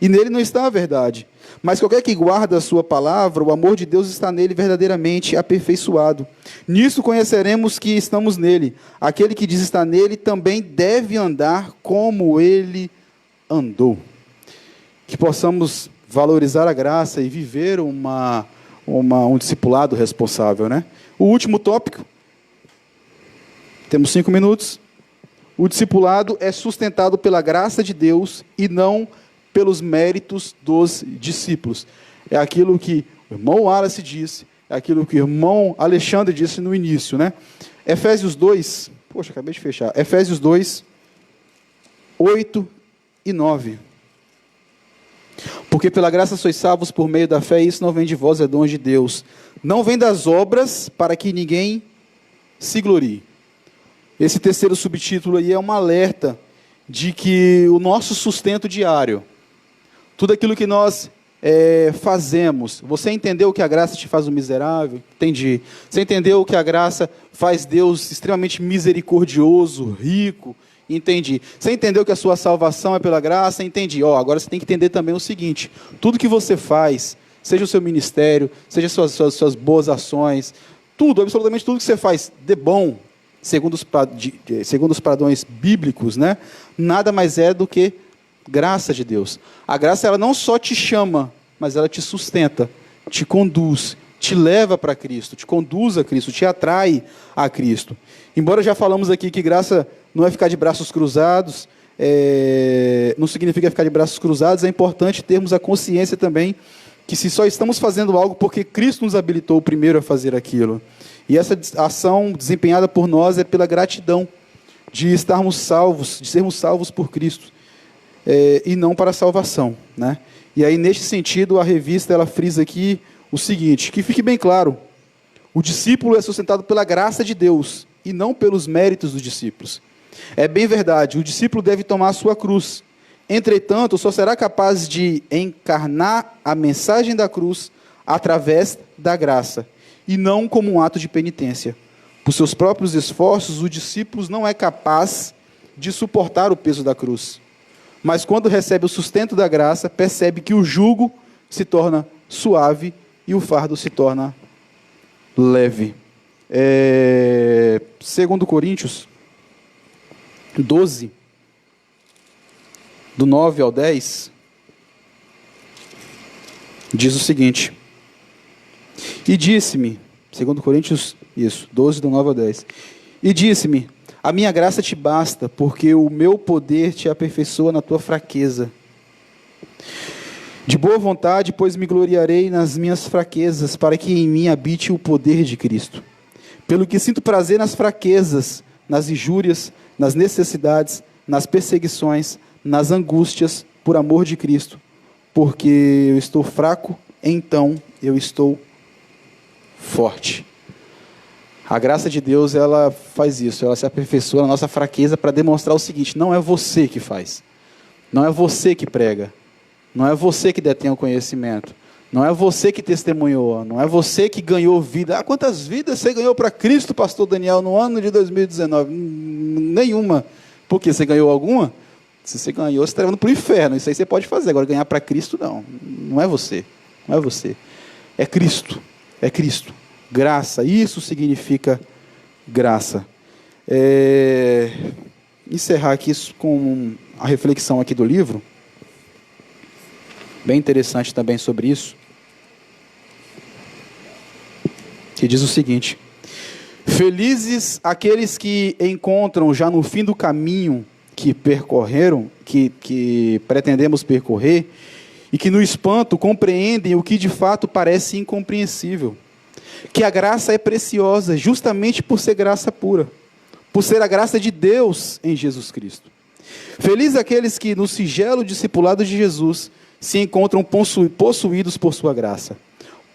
e nele não está a verdade. Mas qualquer que guarda a sua palavra, o amor de Deus está nele verdadeiramente aperfeiçoado. Nisso conheceremos que estamos nele. Aquele que diz estar nele também deve andar como ele andou. Que possamos valorizar a graça e viver um discipulado responsável, né? O último tópico, temos 5 minutos. O discipulado é sustentado pela graça de Deus e não pelos méritos dos discípulos. É aquilo que o irmão Wallace disse, é aquilo que o irmão Alexandre disse no início, né? Efésios 2, acabei de fechar. Efésios 2, 8 e 9. Porque pela graça sois salvos por meio da fé, e isso não vem de vós, é dom de Deus. Não vem das obras, para que ninguém se glorie. Esse terceiro subtítulo aí é um alerta de que o nosso sustento diário, tudo aquilo que nós fazemos, você entendeu que a graça te faz um miserável? Entendi. Você entendeu que a graça faz Deus extremamente misericordioso, rico? Entendi. Você entendeu que a sua salvação é pela graça? Entendi. Agora você tem que entender também o seguinte: tudo que você faz, seja o seu ministério, seja suas boas ações, tudo, absolutamente tudo que você faz de bom, segundo os padrões bíblicos, né, nada mais é do que graça de Deus. A graça, ela não só te chama, mas ela te sustenta, te conduz, te leva para Cristo, te conduz a Cristo, te atrai a Cristo. Embora já falamos aqui que graça não é ficar de braços cruzados, não significa ficar de braços cruzados, é importante termos a consciência também que se só estamos fazendo algo porque Cristo nos habilitou primeiro a fazer aquilo. E essa ação desempenhada por nós é pela gratidão de estarmos salvos, de sermos salvos por Cristo, e não para a salvação, né? E aí, neste sentido, a revista ela frisa aqui o seguinte, que fique bem claro: o discípulo é sustentado pela graça de Deus e não pelos méritos dos discípulos. É bem verdade, o discípulo deve tomar a sua cruz. Entretanto, só será capaz de encarnar a mensagem da cruz através da graça, e não como um ato de penitência. Por seus próprios esforços, o discípulo não é capaz de suportar o peso da cruz. Mas quando recebe o sustento da graça, percebe que o jugo se torna suave e o fardo se torna leve. 2 Coríntios, 12, do 9 ao 10, diz o seguinte: e disse-me, 2 Coríntios, 12, do 9 ao 10, e disse-me, a minha graça te basta, porque o meu poder te aperfeiçoa na tua fraqueza. De boa vontade, pois me gloriarei nas minhas fraquezas, para que em mim habite o poder de Cristo. Pelo que sinto prazer nas fraquezas, nas injúrias, nas necessidades, nas perseguições, nas angústias, por amor de Cristo. Porque eu estou fraco, então eu estou forte. A graça de Deus, ela faz isso, ela se aperfeiçoa na nossa fraqueza para demonstrar o seguinte: não é você que faz, não é você que prega, não é você que detém o conhecimento, não é você que testemunhou, não é você que ganhou vida. Ah, quantas vidas você ganhou para Cristo, pastor Daniel, no ano de 2019? Nenhuma. Por quê? Você ganhou alguma? Se você ganhou, você está levando para o inferno. Isso aí você pode fazer. Agora, ganhar para Cristo, não. Não é você. Não é você. É Cristo. É Cristo. Graça. Isso significa graça. Encerrar aqui com a reflexão aqui do livro. Bem interessante também sobre isso. Que diz o seguinte: felizes aqueles que encontram já no fim do caminho que percorreram, que pretendemos percorrer, e que no espanto compreendem o que de fato parece incompreensível. Que a graça é preciosa justamente por ser graça pura, por ser a graça de Deus em Jesus Cristo. Felizes aqueles que no singelo discipulado de Jesus se encontram possuídos por sua graça,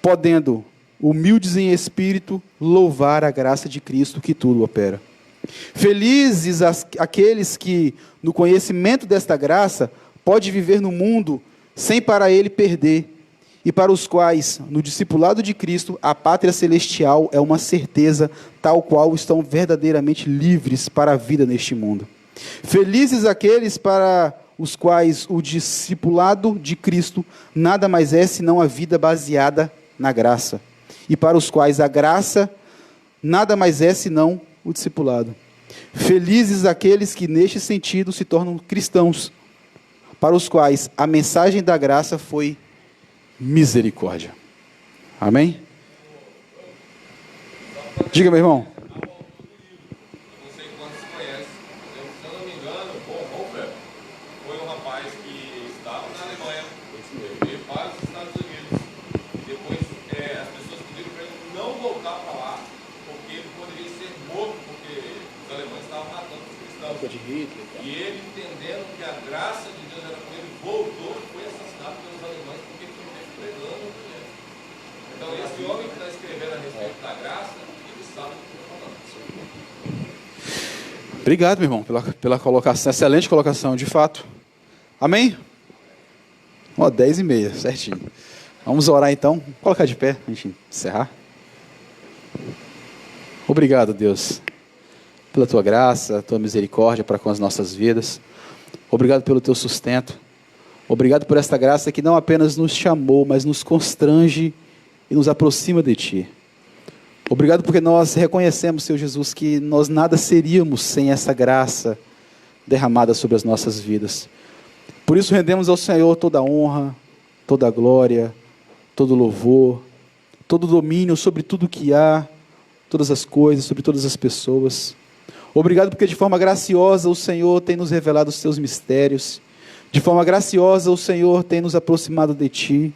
podendo, humildes em espírito, louvar a graça de Cristo que tudo opera. Felizes aqueles que, no conhecimento desta graça, pode viver no mundo sem para ele perder, e para os quais, no discipulado de Cristo, a pátria celestial é uma certeza, tal qual estão verdadeiramente livres para a vida neste mundo. Felizes aqueles para os quais o discipulado de Cristo nada mais é senão a vida baseada na graça, e para os quais a graça nada mais é senão o discipulado. Felizes aqueles que neste sentido se tornam cristãos, para os quais a mensagem da graça foi misericórdia. Amém? Diga, meu irmão. Não sei quantos conhecem. Se eu não me engano, o Bonhoeffer foi um rapaz que estava na Alemanha, veio para os Estados Unidos. Depois as pessoas pediram para ele não voltar para lá, porque ele poderia ser morto, porque os alemães estavam matando os cristãos. E ele, entendendo que a graça de Deus era com ele, voltou e foi assassinado pelos alemães porque ele não teve pregando. Então, esse homem que está escrevendo a respeito da graça, ele sabe o que está falando. Obrigado, meu irmão, pela colocação, excelente colocação, de fato. Amém? 10h30, certinho. Vamos orar então. Vou colocar de pé, a gente encerrar. Obrigado, Deus, pela tua graça, tua misericórdia para com as nossas vidas. Obrigado pelo teu sustento. Obrigado por esta graça que não apenas nos chamou, mas nos constrange e nos aproxima de ti. Obrigado porque nós reconhecemos, Senhor Jesus, que nós nada seríamos sem essa graça derramada sobre as nossas vidas. Por isso rendemos ao Senhor toda a honra, toda a glória, todo o louvor, todo o domínio sobre tudo que há, todas as coisas, sobre todas as pessoas. Obrigado porque de forma graciosa o Senhor tem nos revelado os teus mistérios. De forma graciosa o Senhor tem nos aproximado de ti.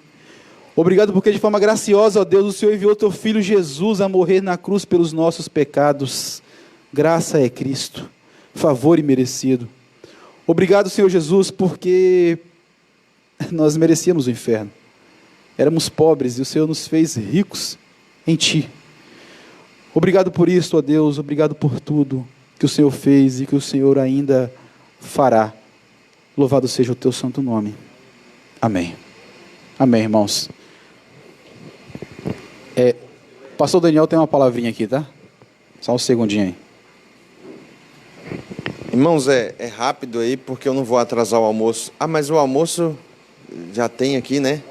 Obrigado porque de forma graciosa, ó Deus, o Senhor enviou teu Filho Jesus a morrer na cruz pelos nossos pecados. Graça é Cristo, favor imerecido. Obrigado, Senhor Jesus, porque nós merecíamos o inferno. Éramos pobres e o Senhor nos fez ricos em ti. Obrigado por isso, ó Deus, obrigado por tudo que o Senhor fez e que o Senhor ainda fará. Louvado seja o teu santo nome. Amém. Amém, irmãos. Pastor Daniel tem uma palavrinha aqui, tá? Só um segundinho aí. Irmãos, é rápido aí, porque eu não vou atrasar o almoço. Ah, mas o almoço já tem aqui, né?